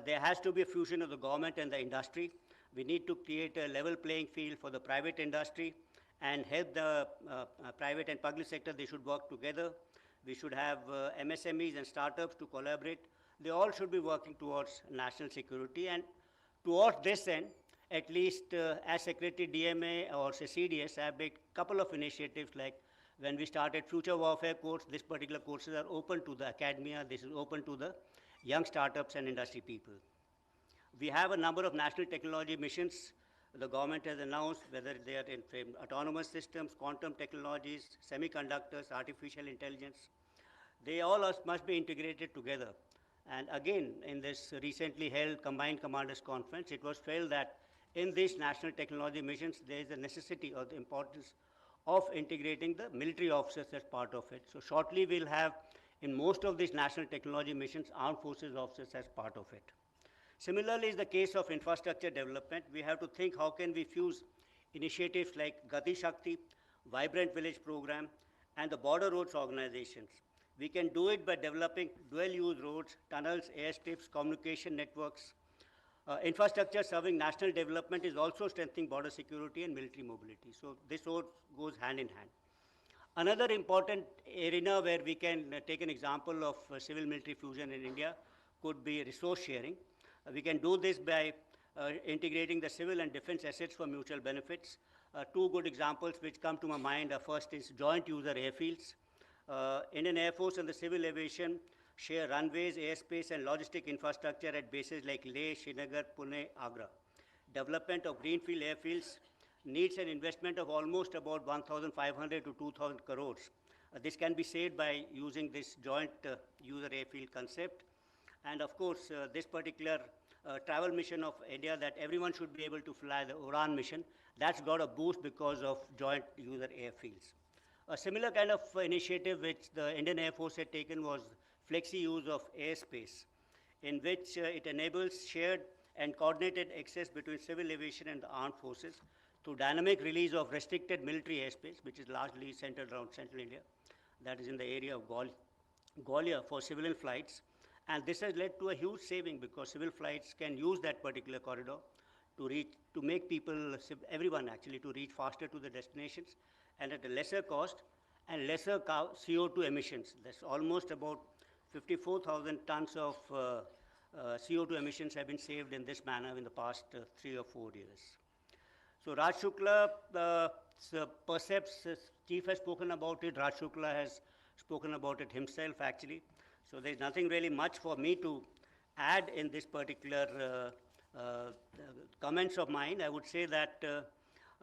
there has to be a fusion of the government and the industry. We need to create a level playing field for the private industry and help the private and public sector. They should work together. We should have MSMEs and startups to collaborate. They all should be working towards national security. And towards this end, at least as Secretary DMA or say CDS, I have made a couple of initiatives like when we started Future Warfare course, this particular courses are open to the academia, this is open to the young startups and industry people. We have a number of national technology missions the government has announced, whether they are in autonomous systems, quantum technologies, semiconductors, artificial intelligence. They all must be integrated together. And again, in this recently held Combined Commanders Conference, it was felt that in these national technology missions, there is a necessity or the importance of integrating the military officers as part of it. So shortly, we'll have in most of these national technology missions, armed forces officers as part of it. Similarly, is the case of infrastructure development. We have to think how can we fuse initiatives like Gati Shakti, Vibrant Village Program, and the border roads organizations. We can do it by developing dual-use roads, tunnels, airstrips, communication networks. Infrastructure serving national development is also strengthening border security and military mobility. So this all goes hand in hand. Another important arena where we can take an example of civil-military fusion in India could be resource sharing. We can do this by integrating the civil and defense assets for mutual benefits. Two good examples which come to my mind are first is joint user airfields. Indian Air Force and the civil aviation share runways, airspace and logistic infrastructure at bases like Leh, Srinagar, Pune, Agra. Development of greenfield airfields needs an investment of almost about 1,500 to 2,000 crores. This can be saved by using this joint user airfield concept. And of course, this particular travel mission of India that everyone should be able to fly, the Uran mission, that's got a boost because of joint user airfields. A similar kind of initiative which the Indian Air Force had taken was flexi use of airspace, in which it enables shared and coordinated access between civil aviation and the armed forces through dynamic release of restricted military airspace, which is largely centered around central India, that is in the area of Gwalior for civilian flights. And this has led to a huge saving because civil flights can use that particular corridor to make people, everyone actually, to reach faster to the destinations and at a lesser cost and lesser CO2 emissions. That's almost about 54,000 tons of CO2 emissions have been saved in this manner in the past 3 or 4 years. So Raj Shukla, Percepts chief has spoken about it. Raj Shukla has spoken about it himself actually. So there's nothing really much for me to add in this particular comments of mine. I would say that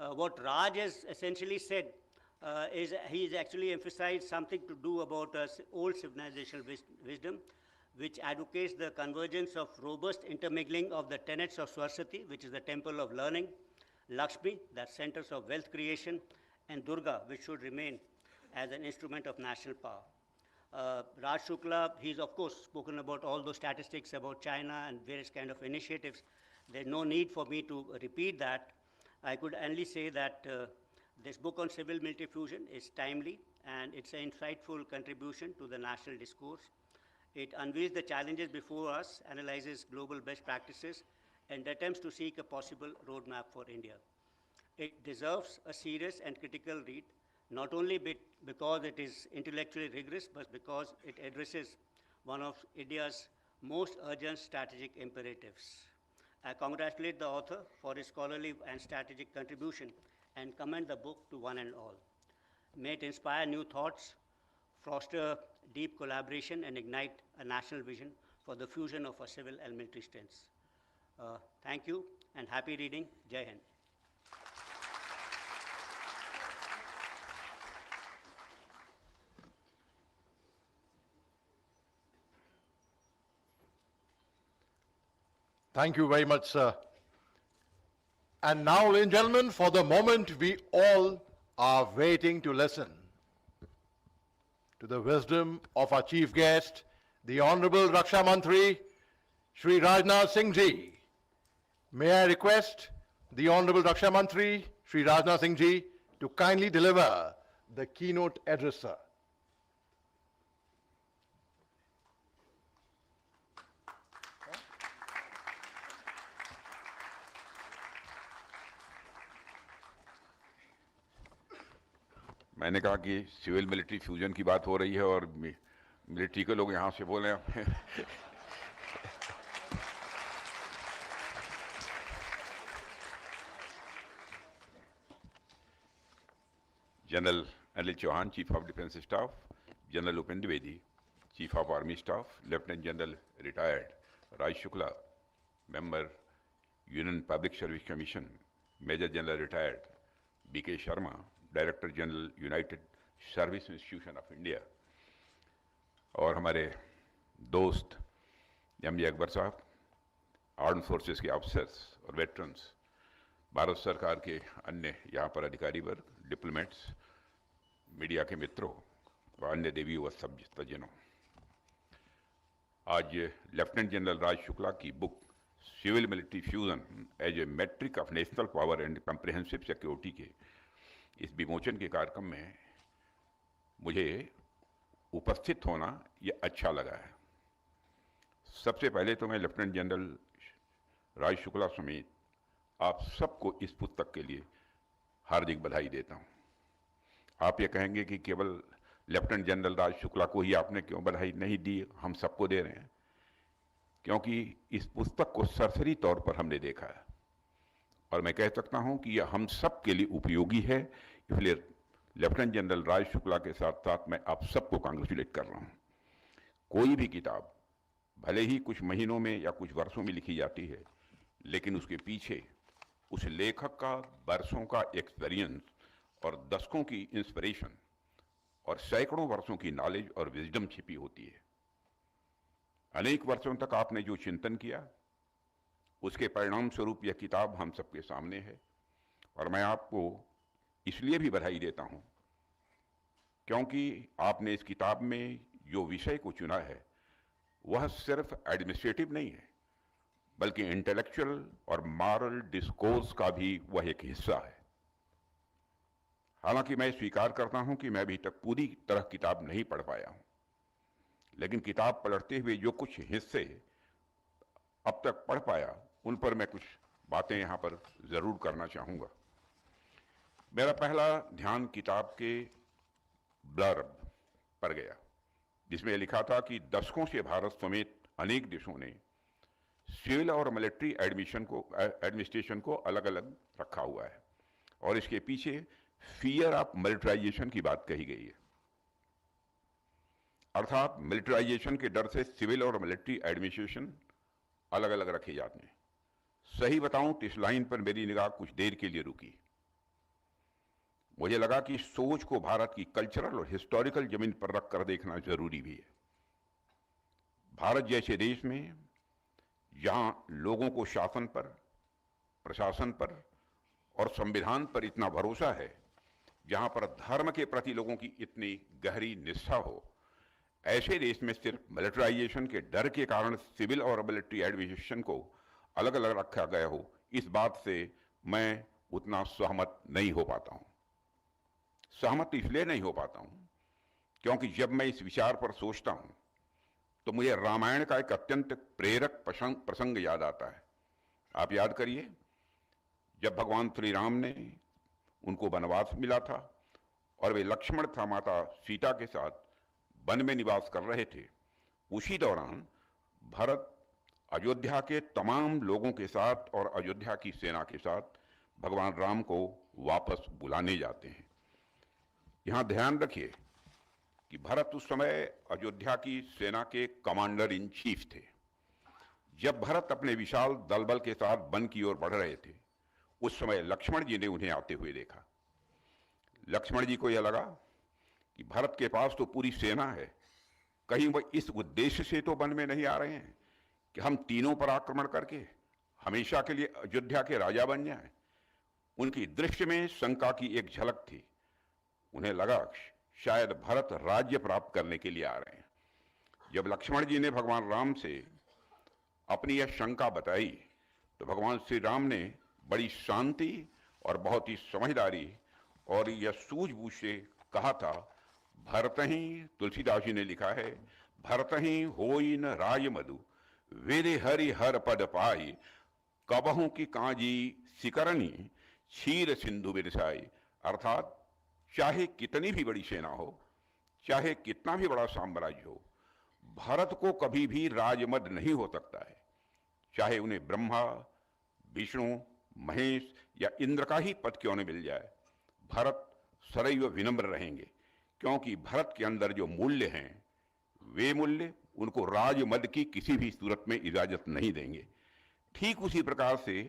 What Raj has essentially said is he's actually emphasized something to do about old civilizational wisdom, which advocates the convergence of robust intermingling of the tenets of Saraswati, which is the temple of learning, Lakshmi, that centers of wealth creation, and Durga, which should remain as an instrument of national power. Raj Shukla, he's of course spoken about all those statistics about China and various kind of initiatives. There's no need for me to repeat that. I could only say that this book on civil-military fusion is timely, and it's an insightful contribution to the national discourse. It unveils the challenges before us, analyzes global best practices, and attempts to seek a possible roadmap for India. It deserves a serious and critical read, not only because it is intellectually rigorous, but because it addresses one of India's most urgent strategic imperatives. I congratulate the author for his scholarly and strategic contribution and commend the book to one and all. May it inspire new thoughts, foster deep collaboration, and ignite a national vision for the fusion of our civil and military strengths. Thank you and happy reading. Jai Hind. Thank you very much, sir. And now, ladies and gentlemen, for the moment we all are waiting to listen to the wisdom of our chief guest, the Honorable Raksha Mantri, Shri Rajnath Singh Ji. May I request the Honorable Raksha Mantri, Shri Rajnath Singh Ji, to kindly deliver the keynote address, sir. मैंने कहा कि civil military fusion की बात हो रही है और military के लोग यहाँ से बोल रहे हैं। General Anil Chauhan, chief of defence staff, general Upendra Dwivedi, chief of army staff, lieutenant general retired Raj Shukla, member union public service commission, major general retired BK Sharma, director general united service institution of India, और हमारे दोस्त एम.जे. अकबर साहब, आर्म फोर्सेस के ऑफिसर्स और veterans, Bharat सरकार के अन्य यहाँ पर अधिकारी वर्ग, डिप्लोमेट्स, मीडिया के मित्रों व अन्य देवी व सज्जनों, आज लेफ्टिनेंट जनरल राज शुक्ला की book civil military fusion as a matrix of national power and comprehensive security के इस विमोचन के कार्यक्रम में मुझे उपस्थित होना ये अच्छा लगा है। सबसे पहले तो मैं लेफ्टिनेंट जनरल राज शुक्ला समेत आप सबको इस पुस्तक के लिए हार्दिक बधाई देता हूँ। आप ये कहेंगे कि केवल लेफ्टिनेंट जनरल राज शुक्ला को ही आपने क्यों बधाई नहीं दी, हम सबको दे रहे हैं, क्योंकि इस पुस्तक को सरसरी तौर पर हमने देखा है और मैं कह सकता हूं कि यह हम सब के लिए उपयोगी है। इसलिए लेफ्टिनेंट जनरल राज शुक्ला के साथ साथ मैं आप सबको कांग्रेचुलेट कर रहा हूं। कोई भी किताब भले ही कुछ महीनों में या कुछ वर्षों में लिखी जाती है, लेकिन उसके पीछे उस लेखक का वर्षों का एक्सपीरियंस और दशकों की इंस्पिरेशन और सैकड़ों वर्षों की नॉलेज और विजडम छिपी होती है। अनेक वर्षों तक आपने जो चिंतन किया, उसके परिणाम स्वरूप यह किताब हम सबके सामने है और मैं आपको इसलिए भी बधाई देता हूं क्योंकि आपने इस किताब में जो विषय को चुना है वह सिर्फ एडमिनिस्ट्रेटिव नहीं है, बल्कि इंटेलेक्चुअल और मॉरल डिस्कोर्स का भी वह एक हिस्सा है। हालांकि मैं स्वीकार करता हूं कि मैं अभी तक पूरी तरह किताब नहीं पढ़ पाया हूं, लेकिन किताब पढ़ते हुए जो कुछ हिस्से अब तक पढ़ पाया उन पर मैं कुछ बातें यहाँ पर जरूर करना चाहूँगा। मेरा पहला ध्यान किताब के ब्लर्ब पर गया, जिसमें लिखा था कि दशकों से भारत समेत अनेक देशों ने सिविल और मिलिट्री एडमिनिस्ट्रेशन को अलग अलग रखा हुआ है और इसके पीछे फियर ऑफ मिलिटराइजेशन की बात कही गई है। अर्थात मिलिटराइजेशन के डर से सिविल और मिलिट्री एडमिनिस्ट्रेशन अलग अलग रखे जाते हैं। सही बताऊं तो इस लाइन पर मेरी निगाह कुछ देर के लिए रुकी, मुझे लगा कि सोच को भारत की कल्चरल और हिस्टोरिकल जमीन पर रख कर देखना जरूरी भी है। भारत जैसे देश में जहां लोगों को शासन पर, प्रशासन पर और संविधान पर इतना भरोसा है, जहां पर धर्म के प्रति लोगों की इतनी गहरी निष्ठा हो, ऐसे देश में सिर्फ मिलिटराइजेशन के डर के कारण सिविल और मिलिट्री एडमिनिस्ट्रेशन को अलग अलग रखा गया हो, इस बात से मैं उतना सहमत नहीं हो पाता हूं। सहमत इसलिए नहीं हो पाता हूं क्योंकि जब मैं इस विचार पर सोचता हूं तो मुझे रामायण का एक अत्यंत प्रेरक प्रसंग याद आता है। आप याद करिए, जब भगवान श्री राम ने उनको वनवास मिला था और वे लक्ष्मण था माता सीता के साथ वन में निवास कर रहे थे, उसी दौरान भरत अयोध्या के तमाम लोगों के साथ और अयोध्या की सेना के साथ भगवान राम को वापस बुलाने जाते हैं। यहां ध्यान रखिए कि भरत उस समय अयोध्या की सेना के कमांडर इन चीफ थे। जब भरत अपने विशाल दलबल के साथ वन की ओर बढ़ रहे थे, उस समय लक्ष्मण जी ने उन्हें आते हुए देखा। लक्ष्मण जी को यह लगा कि भरत के पास तो पूरी सेना है, कहीं वह इस उद्देश्य से तो वन में नहीं आ रहे हैं कि हम तीनों पर आक्रमण करके हमेशा के लिए अयोध्या के राजा बन जाएं। उनकी दृष्टि में शंका की एक झलक थी। उन्हें लगा शायद भरत राज्य प्राप्त करने के लिए आ रहे हैं। जब लक्ष्मण जी ने भगवान राम से अपनी यह शंका बताई तो भगवान श्री राम ने बड़ी शांति और बहुत ही समझदारी और यह सूझबूझ से कहा था, भरत ही, तुलसीदास जी ने लिखा है, भरत ही होई न राज मधु वेरे हरि हर पद पाई कबहू की काजी सिकरनी क्षीर सिंधु बिरसाई। अर्थात चाहे कितनी भी बड़ी सेना हो, चाहे कितना भी बड़ा साम्राज्य हो, भारत को कभी भी राजमद नहीं हो सकता है। चाहे उन्हें ब्रह्मा, विष्णु, महेश या इंद्र का ही पद क्यों न मिल जाए, भारत सदैव विनम्र रहेंगे, क्योंकि भारत के अंदर जो मूल्य हैं, वे मूल्य उनको राजमद की किसी भी सूरत में इजाजत नहीं देंगे। ठीक उसी प्रकार से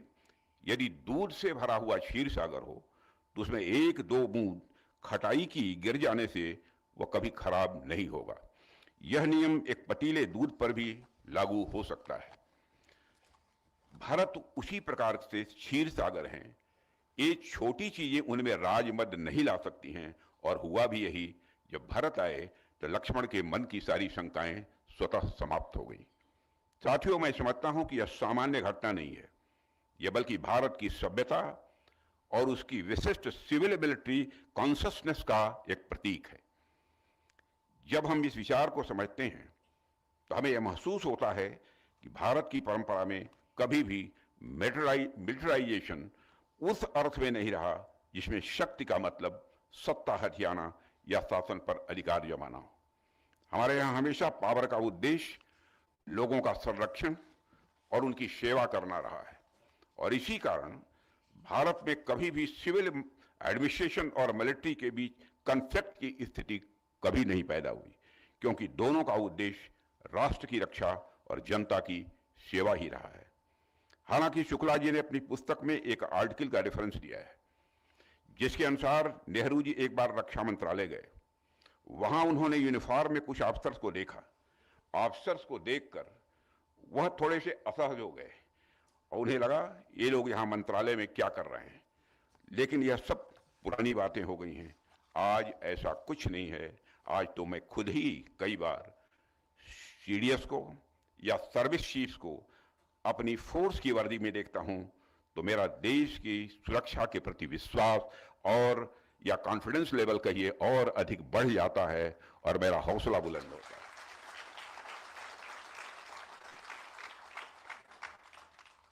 यदि दूध से भरा हुआ क्षीर सागर हो तो उसमें एक दो बूंद खटाई की गिर जाने से वह कभी खराब नहीं होगा। यह नियम एक पतीले दूध पर भी लागू हो सकता है। भारत उसी प्रकार से क्षीर सागर हैं। ये छोटी चीजें उनमें राजमद नहीं ला सकती हैं, और हुआ भी यही। जब भारत आए तो लक्ष्मण के मन की सारी शंकाएं स्वतः समाप्त हो गई। साथियों, मैं समझता हूं कि यह सामान्य घटना नहीं है, यह बल्कि भारत की सभ्यता और उसकी विशिष्ट सिविल मिलिट्री कॉन्शसनेस का एक प्रतीक है। जब हम इस विचार को समझते हैं तो हमें यह महसूस होता है कि भारत की परंपरा में कभी भी मिलिटराइजेशन उस अर्थ में नहीं रहा जिसमें शक्ति का मतलब सत्ता हथियाना या शासन पर अधिकार जमाना हो। हमारे यहाँ हमेशा पावर का उद्देश्य लोगों का संरक्षण और उनकी सेवा करना रहा है, और इसी कारण भारत में कभी भी सिविल एडमिनिस्ट्रेशन और मिलिट्री के बीच कॉन्फ्लिक्ट की स्थिति कभी नहीं पैदा हुई, क्योंकि दोनों का उद्देश्य राष्ट्र की रक्षा और जनता की सेवा ही रहा है। हालांकि शुक्ला जी ने अपनी पुस्तक में एक आर्टिकल का रेफरेंस दिया है, जिसके अनुसार नेहरू जी एक बार रक्षा मंत्रालय गए। वहां उन्होंने यूनिफॉर्म में कुछ अफसर्स को देखा। अफसर्स को देखकर वह थोड़े से असहज हो गए और उन्हें लगा ये लोग यहाँ मंत्रालय में क्या कर रहे हैं। लेकिन यह सब पुरानी बातें हो गई हैं। आज ऐसा कुछ नहीं है। आज तो मैं खुद ही कई बार सीडीएस को या सर्विस चीफ्स को अपनी फोर्स की वर्दी में देखता हूं तो मेरा देश की सुरक्षा के प्रति विश्वास और या कॉन्फिडेंस लेवल कहिए और अधिक बढ़ जाता है और मेरा हौसला बुलंद होता है।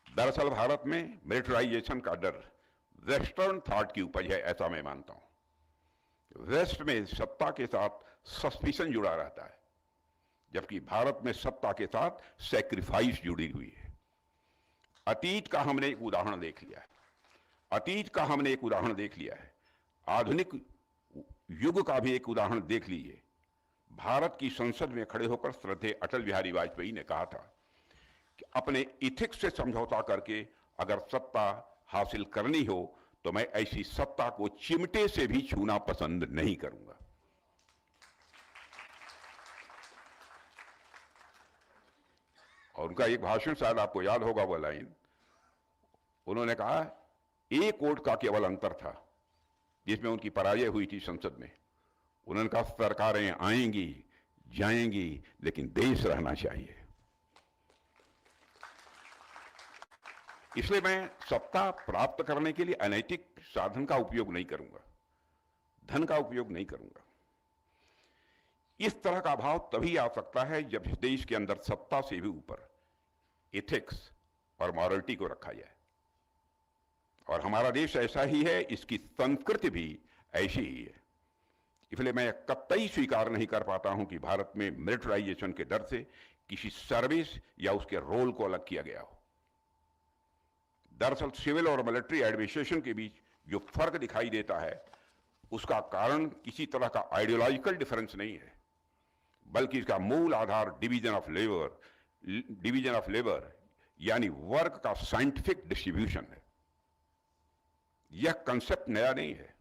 दरअसल भारत में मिलिटराइजेशन का डर वेस्टर्न थॉट की उपज है, ऐसा मैं मानता हूं। वेस्ट में सत्ता के साथ सस्पिशन जुड़ा रहता है, जबकि भारत में सत्ता के साथ सैक्रिफाइस जुड़ी हुई है। अतीत का हमने एक उदाहरण देख लिया है। आधुनिक युग का भी एक उदाहरण देख लीजिए। भारत की संसद में खड़े होकर श्रद्धेय अटल बिहारी वाजपेयी ने कहा था कि अपने इथिक्स से समझौता करके अगर सत्ता हासिल करनी हो तो मैं ऐसी सत्ता को चिमटे से भी छूना पसंद नहीं करूंगा। और उनका एक भाषण शायद आपको याद होगा वो लाइन, उन्होंने कहा एक वोट का केवल अंतर था जिसमें उनकी पराजय हुई थी संसद में। उन्होंने कहा सरकारें आएंगी जाएंगी लेकिन देश रहना चाहिए। इसलिए मैं सत्ता प्राप्त करने के लिए अनैतिक साधन का उपयोग नहीं करूंगा, धन का उपयोग नहीं करूंगा। इस तरह का भाव तभी आ सकता है जब इस देश के अंदर सत्ता से भी ऊपर एथिक्स और मॉरलिटी को रखा जाए। और हमारा देश ऐसा ही है, इसकी संस्कृति भी ऐसी ही है। इसलिए मैं कतई स्वीकार नहीं कर पाता हूं कि भारत में मिलिटराइजेशन के डर से किसी सर्विस या उसके रोल को अलग किया गया हो। दरअसल सिविल और मिलिट्री एडमिनिस्ट्रेशन के बीच जो फर्क दिखाई देता है उसका कारण किसी तरह का आइडियोलॉजिकल डिफरेंस नहीं है, बल्कि इसका मूल आधार डिवीजन ऑफ लेबर यानी वर्क का साइंटिफिक डिस्ट्रीब्यूशन है। यह कंसेप्ट नया नहीं है,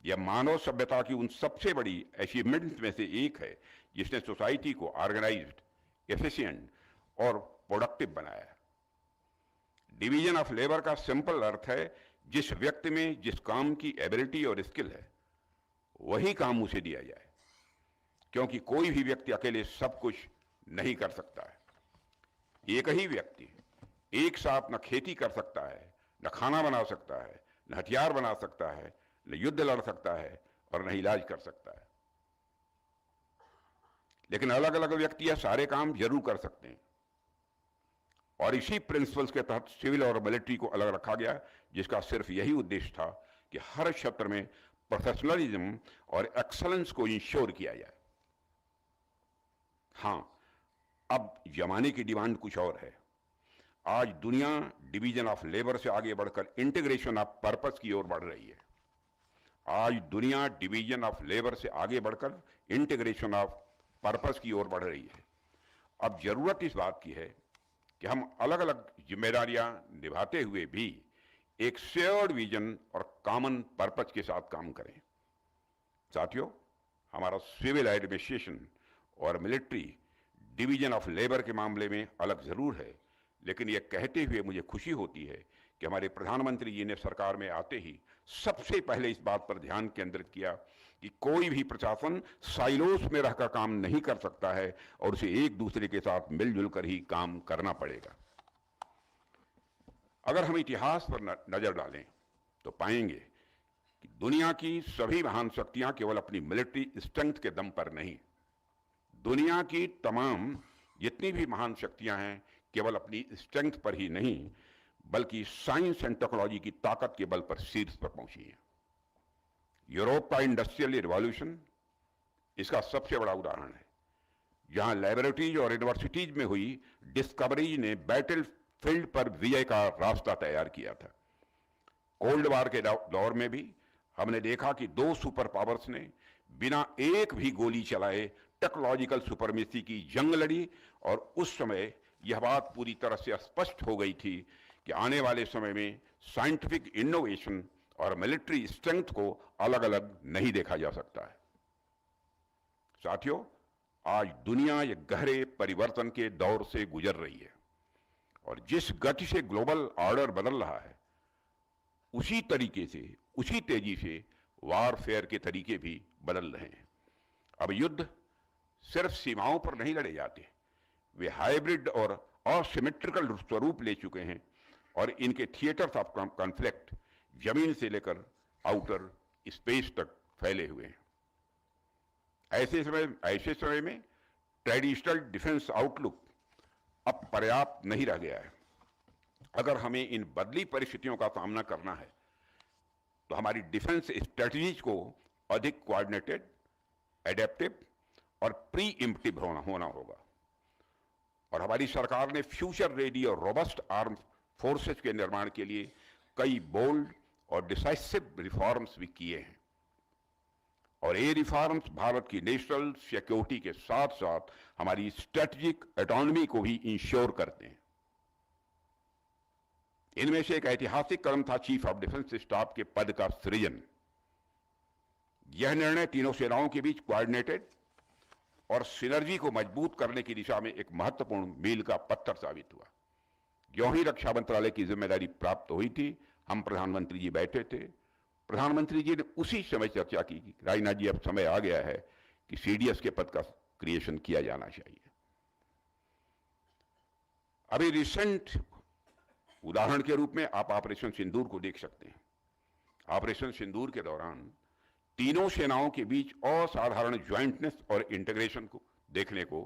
यह मानव सभ्यता की उन सबसे बड़ी अचीवमेंट्स में से एक है जिसने सोसाइटी को ऑर्गेनाइज्ड, एफिशिएंट और प्रोडक्टिव बनाया है। डिवीजन ऑफ लेबर का सिंपल अर्थ है जिस व्यक्ति में जिस काम की एबिलिटी और स्किल है वही काम उसे दिया जाए, क्योंकि कोई भी व्यक्ति अकेले सब कुछ नहीं कर सकता है। एक ही व्यक्ति एक साथ न खेती कर सकता है, न खाना बना सकता है, न हथियार बना सकता है, न युद्ध लड़ सकता है और न इलाज कर सकता है। लेकिन अलग अलग व्यक्ति यह सारे काम जरूर कर सकते हैं। और इसी प्रिंसिपल्स के तहत सिविल और मिलिट्री को अलग रखा गया, जिसका सिर्फ यही उद्देश्य था कि हर क्षेत्र में प्रोफेशनलिज्म और एक्सलेंस को इंश्योर किया जाए। हां, अब जमाने की डिमांड कुछ और है। आज दुनिया डिवीजन ऑफ लेबर से आगे बढ़कर इंटीग्रेशन ऑफ पर्पस की ओर बढ़ रही है। आज दुनिया डिवीजन ऑफ लेबर से आगे बढ़कर इंटीग्रेशन ऑफ पर्पस की ओर बढ़ रही है। अब जरूरत इस बात की है कि हम अलग अलग जिम्मेदारियां निभाते हुए भी एक शेयर्ड विजन और कॉमन पर्पस के साथ काम करें। साथियों, हमारा सिविल एडमिनिस्ट्रेशन और मिलिट्री डिवीजन ऑफ लेबर के मामले में अलग जरूर है, लेकिन यह कहते हुए मुझे खुशी होती है कि हमारे प्रधानमंत्री जी ने सरकार में आते ही सबसे पहले इस बात पर ध्यान केंद्रित किया कि कोई भी प्रशासन साइलोस में रहकर काम नहीं कर सकता है और उसे एक दूसरे के साथ मिलजुल कर ही काम करना पड़ेगा। अगर हम इतिहास पर नजर डालें तो पाएंगे कि दुनिया की सभी महान शक्तियां केवल अपनी मिलिट्री स्ट्रेंथ के दम पर नहीं, दुनिया की तमाम जितनी भी महान शक्तियां हैं केवल अपनी स्ट्रेंथ पर ही नहीं बल्कि साइंस एंड टेक्नोलॉजी की ताकत के बल पर शीर्ष पर पहुंची है। यूरोप का इंडस्ट्रियल रिवॉल्यूशन इसका सबसे बड़ा उदाहरण है, जहां लैबोरेटरीज और यूनिवर्सिटीज में हुई डिस्कवरीज ने बैटल फील्ड पर विजय का रास्ता तैयार किया था। कोल्ड वार के दौर में भी हमने देखा कि दो सुपर पावर्स ने बिना एक भी गोली चलाए टेक्नोलॉजिकल सुपरमेसी की जंग लड़ी और उस समय यह बात पूरी तरह से स्पष्ट हो गई थी कि आने वाले समय में साइंटिफिक इनोवेशन और मिलिट्री स्ट्रेंथ को अलग अलग नहीं देखा जा सकता है। साथियों, आज दुनिया एक गहरे परिवर्तन के दौर से गुजर रही है और जिस गति से ग्लोबल ऑर्डर बदल रहा है उसी तरीके से, उसी तेजी से वारफेयर के तरीके भी बदल रहे हैं। अब युद्ध सिर्फ सीमाओं पर नहीं लड़े जाते, वे हाइब्रिड और असिमेट्रिकल स्वरूप ले चुके हैं और इनके थिएटर्स ऑफ कॉन्फ्लिक्ट जमीन से लेकर आउटर स्पेस तक फैले हुए हैं। ऐसे समय में ट्रेडिशनल डिफेंस आउटलुक अब पर्याप्त नहीं रह गया है। अगर हमें इन बदली परिस्थितियों का सामना करना है तो हमारी डिफेंस स्ट्रेटजीज को अधिक कोऑर्डिनेटेड, एडेप्टिव और प्री इम्प्टिव होना होगा। और हमारी सरकार ने फ्यूचर रेडी और रोबस्ट आर्म फोर्सेस के निर्माण के लिए कई बोल्ड और डिसाइसिव रिफॉर्म्स भी किए हैं और ये रिफॉर्म्स भारत की नेशनल सिक्योरिटी के साथ साथ हमारी स्ट्रेटेजिक ऑटोनॉमी को भी इंश्योर करते हैं। इनमें से एक ऐतिहासिक कदम था चीफ ऑफ डिफेंस स्टाफ के पद का सृजन। यह निर्णय तीनों सेनाओं के बीच कोऑर्डिनेटेड और सिनर्जी को मजबूत करने की दिशा में एक महत्वपूर्ण मील का पत्थर साबित हुआ। ज्यों ही रक्षा मंत्रालय की जिम्मेदारी प्राप्त हुई थी, हम प्रधानमंत्री जी बैठे थे। प्रधानमंत्री जी ने उसी समय चर्चा की कि राजनाथ जी, अब समय आ गया है कि सीडीएस के पद का क्रिएशन किया जाना चाहिए। अभी रिसेंट उदाहरण के रूप में आप ऑपरेशन सिंदूर को देख सकते हैं। ऑपरेशन सिंदूर के दौरान तीनों सेनाओं के बीच असाधारण ज्वाइंटनेस और इंटीग्रेशन को देखने को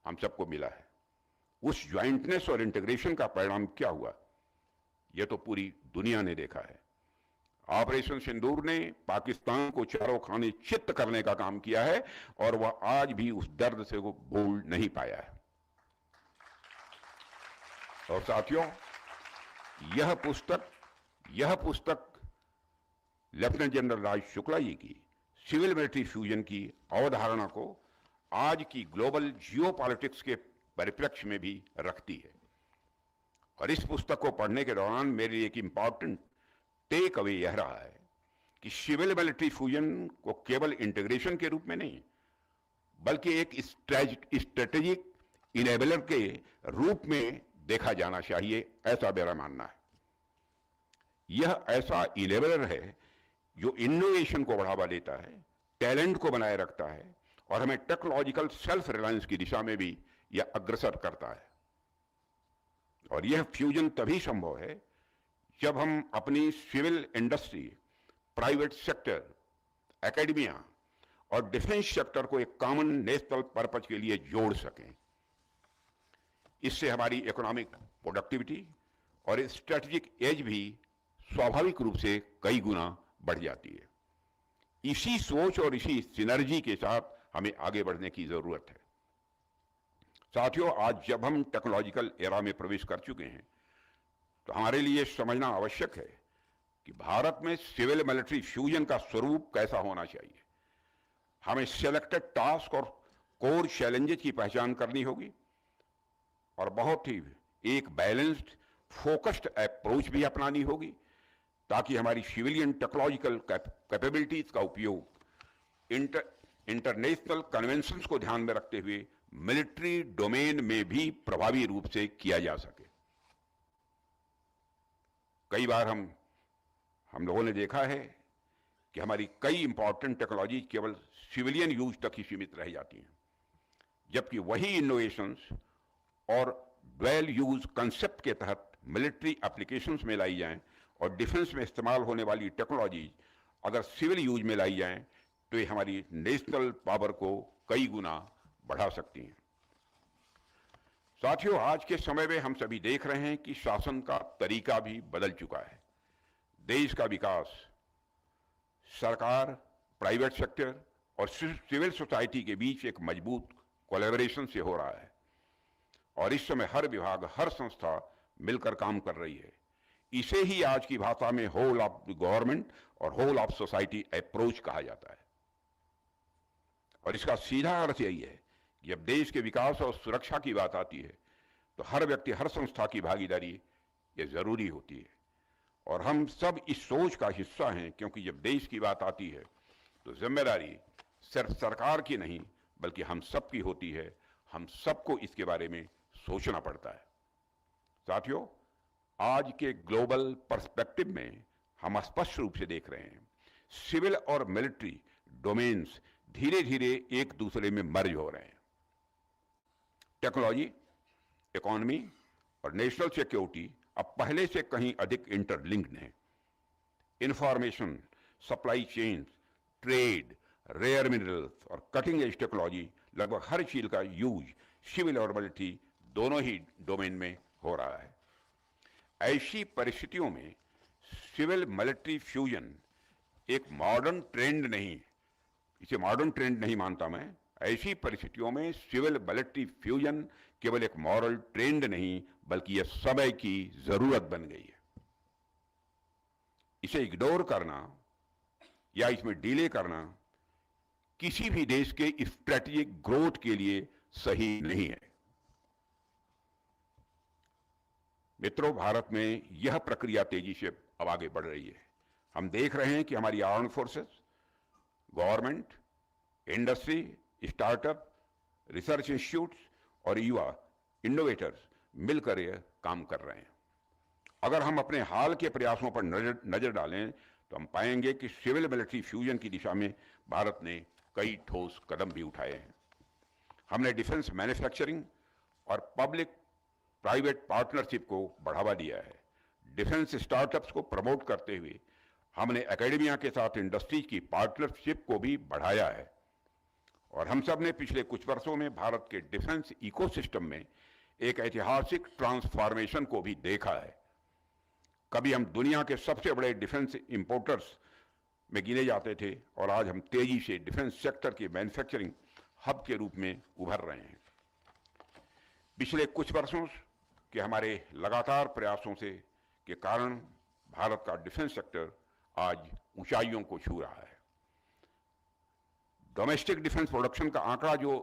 हम सबको मिला है। उस ज्वाइंटनेस और इंटीग्रेशन का परिणाम क्या हुआ, यह तो पूरी दुनिया ने देखा है। ऑपरेशन सिंदूर ने पाकिस्तान को चारों खाने चित्त करने का काम किया है और वह आज भी उस दर्द से वो भूल नहीं पाया है। और साथियों, यह पुस्तक लेफ्टिनेंट जनरल राज शुक्ला जी की सिविल मिलिट्री फ्यूजन की अवधारणा को आज की ग्लोबल जियोपॉलिटिक्स के परिप्रेक्ष्य में भी रखती है। और इस पुस्तक को पढ़ने के दौरान मेरे लिए एक इंपॉर्टेंट टेक अवे यह रहा है कि सिविल मिलिट्री फ्यूजन को केवल इंटीग्रेशन के रूप में नहीं, बल्कि एक स्ट्रेटेजिक इनेबलर के रूप में देखा जाना चाहिए, ऐसा मेरा मानना है। यह ऐसा इनेबलर है जो इनोवेशन को बढ़ावा देता है, टैलेंट को बनाए रखता है और हमें टेक्नोलॉजिकल सेल्फ रिलायंस की दिशा में भी यह अग्रसर करता है। और यह फ्यूजन तभी संभव है जब हम अपनी civil industry, private sector, academia और डिफेंस सेक्टर को एक कॉमन नेशनल पर्पज के लिए जोड़ सकें। इससे हमारी इकोनॉमिक प्रोडक्टिविटी और स्ट्रेटेजिक एज भी स्वाभाविक रूप से कई गुना बढ़ जाती है। इसी सोच और इसी सिनर्जी के साथ हमें आगे बढ़ने की जरूरत है। साथियों, आज जब हम टेक्नोलॉजिकल एरा में प्रवेश कर चुके हैं, तो हमारे लिए समझना आवश्यक है कि भारत में सिविल मिलिट्री फ्यूजन का स्वरूप कैसा होना चाहिए। हमें सिलेक्टेड टास्क और कोर चैलेंजेस की पहचान करनी होगी और बहुत ही एक बैलेंस्ड, फोकस्ड अप्रोच भी अपनानी होगी, ताकि हमारी सिविलियन टेक्नोलॉजिकल कैपेबिलिटीज का उपयोग इंटरनेशनल कन्वेंशंस को ध्यान में रखते हुए मिलिट्री डोमेन में भी प्रभावी रूप से किया जा सके। कई बार हम लोगों ने देखा है कि हमारी कई इंपॉर्टेंट टेक्नोलॉजी केवल सिविलियन यूज तक ही सीमित रह जाती हैं, जबकि वही इनोवेशंस और ड्वेल यूज कंसेप्ट के तहत मिलिट्री एप्लीकेशंस में लाई जाएं और डिफेंस में इस्तेमाल होने वाली टेक्नोलॉजी अगर सिविल यूज में लाई जाएं तो ये हमारी नेशनल पावर को कई गुना बढ़ा सकती हैं। साथियों, आज के समय में हम सभी देख रहे हैं कि शासन का तरीका भी बदल चुका है। देश का विकास सरकार, प्राइवेट सेक्टर और सिविल सोसाइटी के बीच एक मजबूत कोलैबोरेशन से हो रहा है और इस समय हर विभाग, हर संस्था मिलकर काम कर रही है। इसे ही आज की भाषा में होल ऑफ द गवर्नमेंट और होल ऑफ सोसाइटी अप्रोच कहा जाता है। और इसका सीधा अर्थ यही है कि जब देश के विकास और सुरक्षा की बात आती है तो हर व्यक्ति, हर संस्था की भागीदारी ये जरूरी होती है। और हम सब इस सोच का हिस्सा हैं, क्योंकि जब देश की बात आती है तो जिम्मेदारी सिर्फ सरकार की नहीं बल्कि हम सब की होती है। हम सबको इसके बारे में सोचना पड़ता है। साथियों, आज के ग्लोबल पर्सपेक्टिव में हम स्पष्ट रूप से देख रहे हैं सिविल और मिलिट्री डोमेन्स धीरे धीरे एक दूसरे में मर्ज हो रहे हैं। टेक्नोलॉजी, इकोनॉमी और नेशनल सिक्योरिटी अब पहले से कहीं अधिक इंटरलिंक्ड हैं। Information, supply chain, trade, rare minerals और कटिंग एज टेक्नोलॉजी, लगभग हर चीज का यूज सिविल और मिलिट्री दोनों ही डोमेन में हो रहा है। ऐसी परिस्थितियों में सिविल मिलिट्री फ्यूजन एक मॉडर्न ट्रेंड नहीं, इसे मॉडर्न ट्रेंड नहीं मानता मैं। ऐसी परिस्थितियों में सिविल मिलिट्री फ्यूजन केवल एक मॉरल ट्रेंड नहीं बल्कि यह समय की जरूरत बन गई है। इसे इग्नोर करना या इसमें डिले करना किसी भी देश के स्ट्रेटेजिक ग्रोथ के लिए सही नहीं है। मित्रों, भारत में यह प्रक्रिया तेजी से अब आगे बढ़ रही है। हम देख रहे हैं कि हमारी armed forces, government, industry, startup, research institutes और युवा इनोवेटर्स मिलकर यह काम कर रहे हैं। अगर हम अपने हाल के प्रयासों पर नजर डालें तो हम पाएंगे कि सिविल मिलिट्री फ्यूजन की दिशा में भारत ने कई ठोस कदम भी उठाए हैं। हमने डिफेंस मैन्युफैक्चरिंग और पब्लिक प्राइवेट पार्टनरशिप को बढ़ावा दिया है। डिफेंस स्टार्टअप्स को प्रमोट करते हुए हमने एकेडमिया के साथ इंडस्ट्री की पार्टनरशिप को भी बढ़ाया है। और हम सब ने पिछले कुछ वर्षों में भारत के डिफेंस इकोसिस्टम में एक ऐतिहासिक ट्रांसफॉर्मेशन को भी देखा है। कभी हम दुनिया के सबसे बड़े डिफेंस इंपोर्टर्स में गिने जाते थे और आज हम तेजी से डिफेंस सेक्टर के मैन्युफैक्चरिंग हब के रूप में उभर रहे हैं। पिछले कुछ वर्षों के हमारे लगातार प्रयासों से के कारण भारत का डिफेंस सेक्टर आज ऊंचाइयों को छू रहा है। डोमेस्टिक डिफेंस प्रोडक्शन का आंकड़ा जो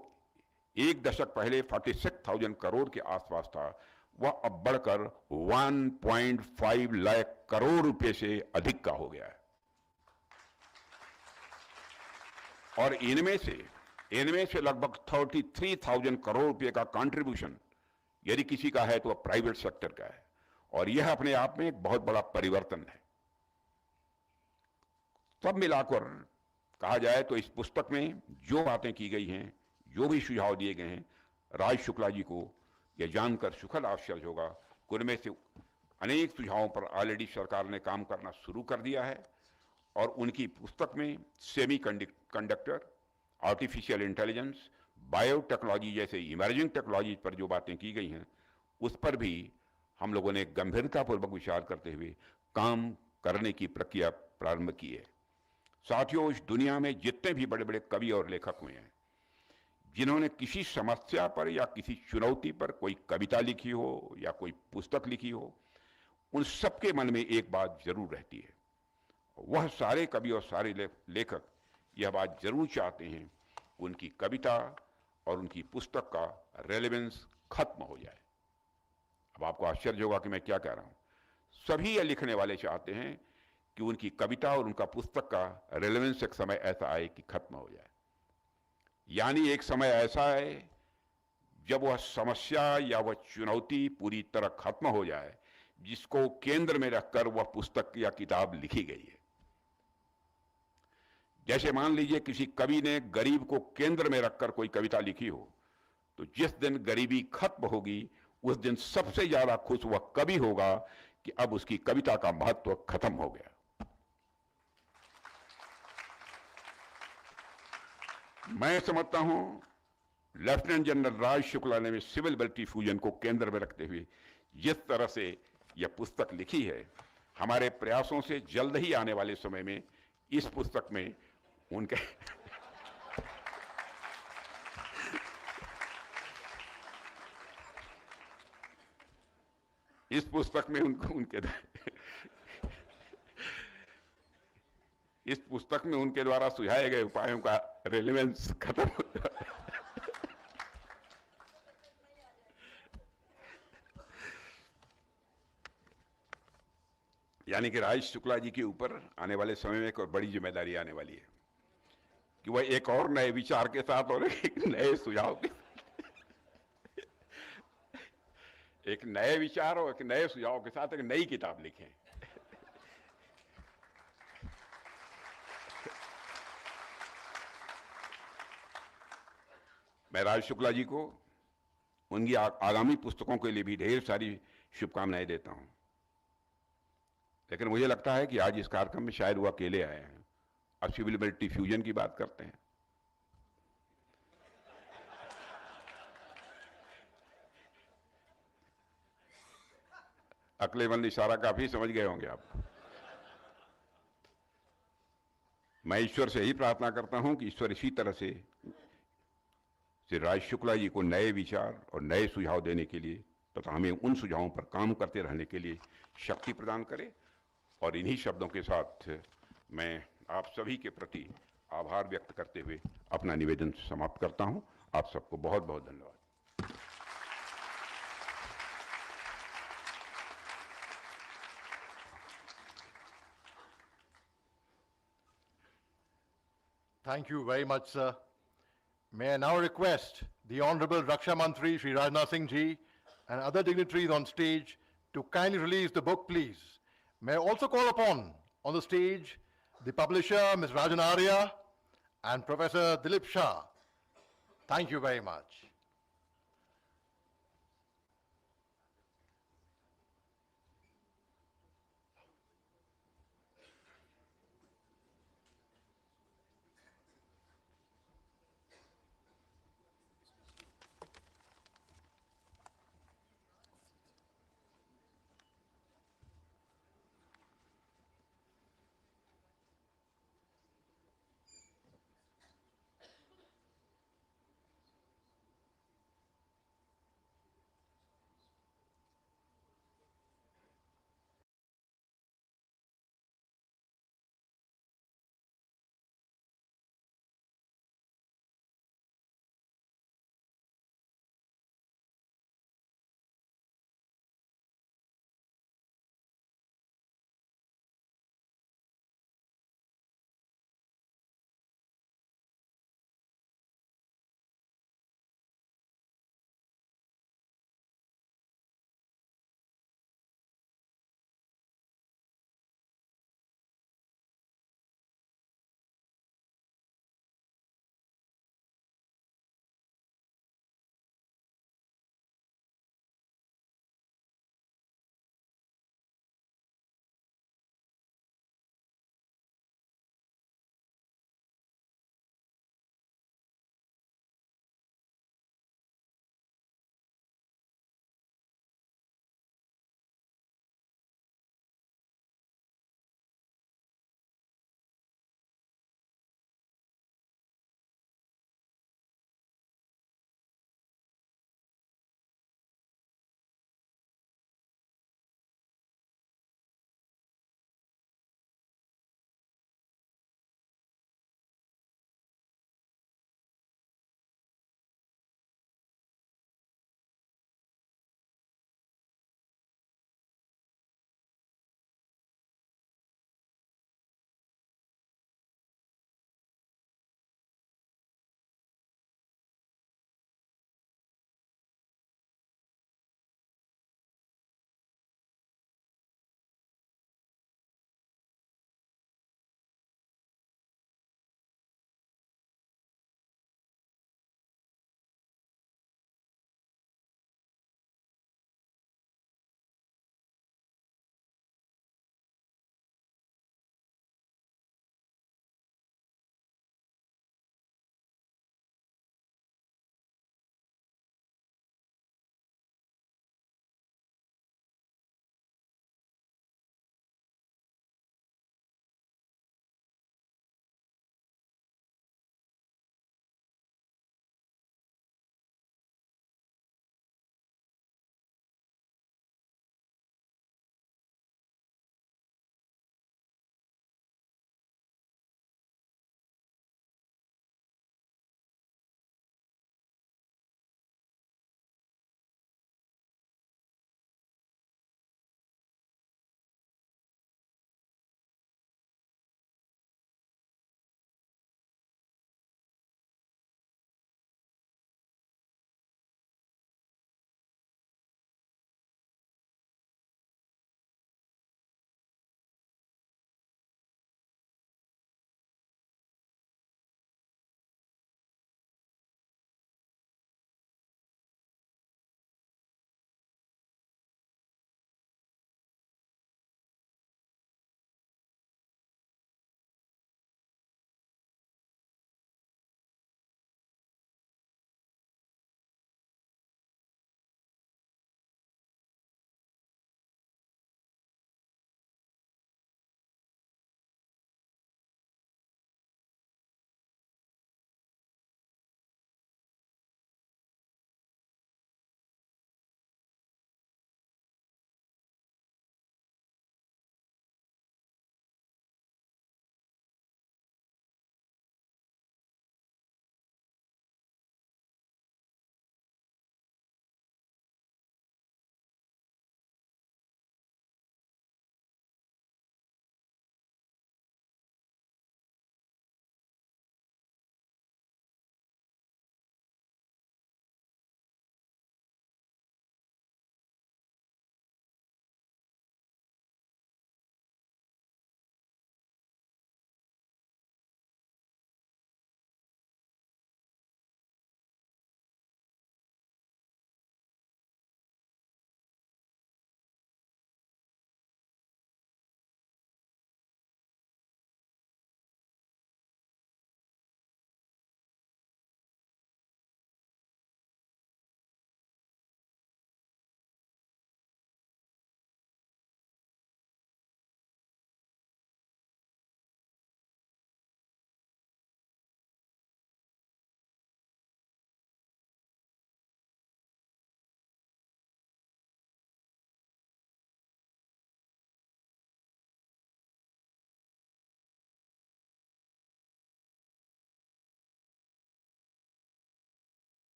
एक दशक पहले 46,000 करोड़ के आसपास था, वह अब बढ़कर 1.5 लाख करोड़ रुपए से अधिक का हो गया है। और इनमें से लगभग 33,000 करोड़ रुपए का कंट्रीब्यूशन यदि किसी का है तो वह प्राइवेट सेक्टर का है। और यह अपने आप में एक बहुत बड़ा परिवर्तन है। सब मिलाकर कहा जाए तो इस पुस्तक में जो बातें की गई हैं, जो भी सुझाव दिए गए हैं, राज शुक्ला जी को यह जानकर सुखद आश्चर्य होगा कि उनमें से अनेक सुझावों पर ऑलरेडी सरकार ने काम करना शुरू कर दिया है। और उनकी पुस्तक में semi conductor, artificial intelligence, biotechnology जैसे इमर्जिंग टेक्नोलॉजी पर जो बातें की गई हैं, उस पर भी हम लोगों ने गंभीरतापूर्वक विचार करते हुए काम करने की प्रक्रिया प्रारंभ की है। साथियों, इस दुनिया में जितने भी बड़े बड़े कवि और लेखक हुए हैं, जिन्होंने किसी समस्या पर या किसी चुनौती पर कोई कविता लिखी हो या कोई पुस्तक लिखी हो, उन सबके मन में एक बात जरूर रहती है। वह सारे कवि और सारे लेखक यह बात जरूर चाहते हैं कि उनकी कविता और उनकी पुस्तक का रेलेवेंस खत्म हो जाए। अब आपको आश्चर्य होगा कि मैं क्या कह रहा हूं। सभी ये लिखने वाले चाहते हैं कि उनकी कविता और उनका पुस्तक का रेलेवेंस एक समय ऐसा आए कि खत्म हो जाए। यानी एक समय ऐसा है जब वह समस्या या वह चुनौती पूरी तरह खत्म हो जाए, जिसको केंद्र में रखकर वह पुस्तक या किताब लिखी गई है। जैसे मान लीजिए किसी कवि ने गरीब को केंद्र में रखकर कोई कविता लिखी हो, तो जिस दिन गरीबी खत्म होगी उस दिन सबसे ज्यादा खुश वह कवि होगा कि अब उसकी कविता का महत्व खत्म हो गया। मैं समझता हूं लेफ्टिनेंट जनरल राज शुक्ला ने सिविल मिलिट्री फ्यूजन को केंद्र में रखते हुए जिस तरह से यह पुस्तक लिखी है, हमारे प्रयासों से जल्द ही आने वाले समय में इस पुस्तक में उनके इस पुस्तक में उनके द्वारा सुझाए गए उपायों का रेलेवेंस खत्म हो जाए। यानी कि राज शुक्ला जी के ऊपर आने वाले समय में एक और बड़ी जिम्मेदारी आने वाली है कि वह एक और नए विचार के साथ और एक नए सुझाव के एक नए विचार और एक नए सुझाव के साथ एक नई किताब लिखें। मैं राज शुक्ला जी को उनकी आगामी पुस्तकों के लिए भी ढेर सारी शुभकामनाएं देता हूं। लेकिन मुझे लगता है कि आज इस कार्यक्रम में शायद वो अकेले आए हैं। अब सिविल मिलिट्री फ्यूजन की बात करते हैं। अक्लेमंद इशारा काफी समझ गए होंगे आप। मैं ईश्वर से यही प्रार्थना करता हूं कि ईश्वर इसी तरह से श्री राज शुक्ला जी को नए विचार और नए सुझाव देने के लिए तथा हमें उन सुझावों पर काम करते रहने के लिए शक्ति प्रदान करे। और इन्हीं शब्दों के साथ मैं आप सभी के प्रति आभार व्यक्त करते हुए अपना निवेदन समाप्त करता हूं। आप सबको बहुत बहुत धन्यवाद। Thank you very much, sir. May I now request the Honorable Raksha Mantri, Shri Rajnath Singh Ji, and other dignitaries on stage to kindly release the book, please. May I also call upon on the stage the publisher, Ms. Rajan Arya, and Professor Dilip Shah. Thank you very much.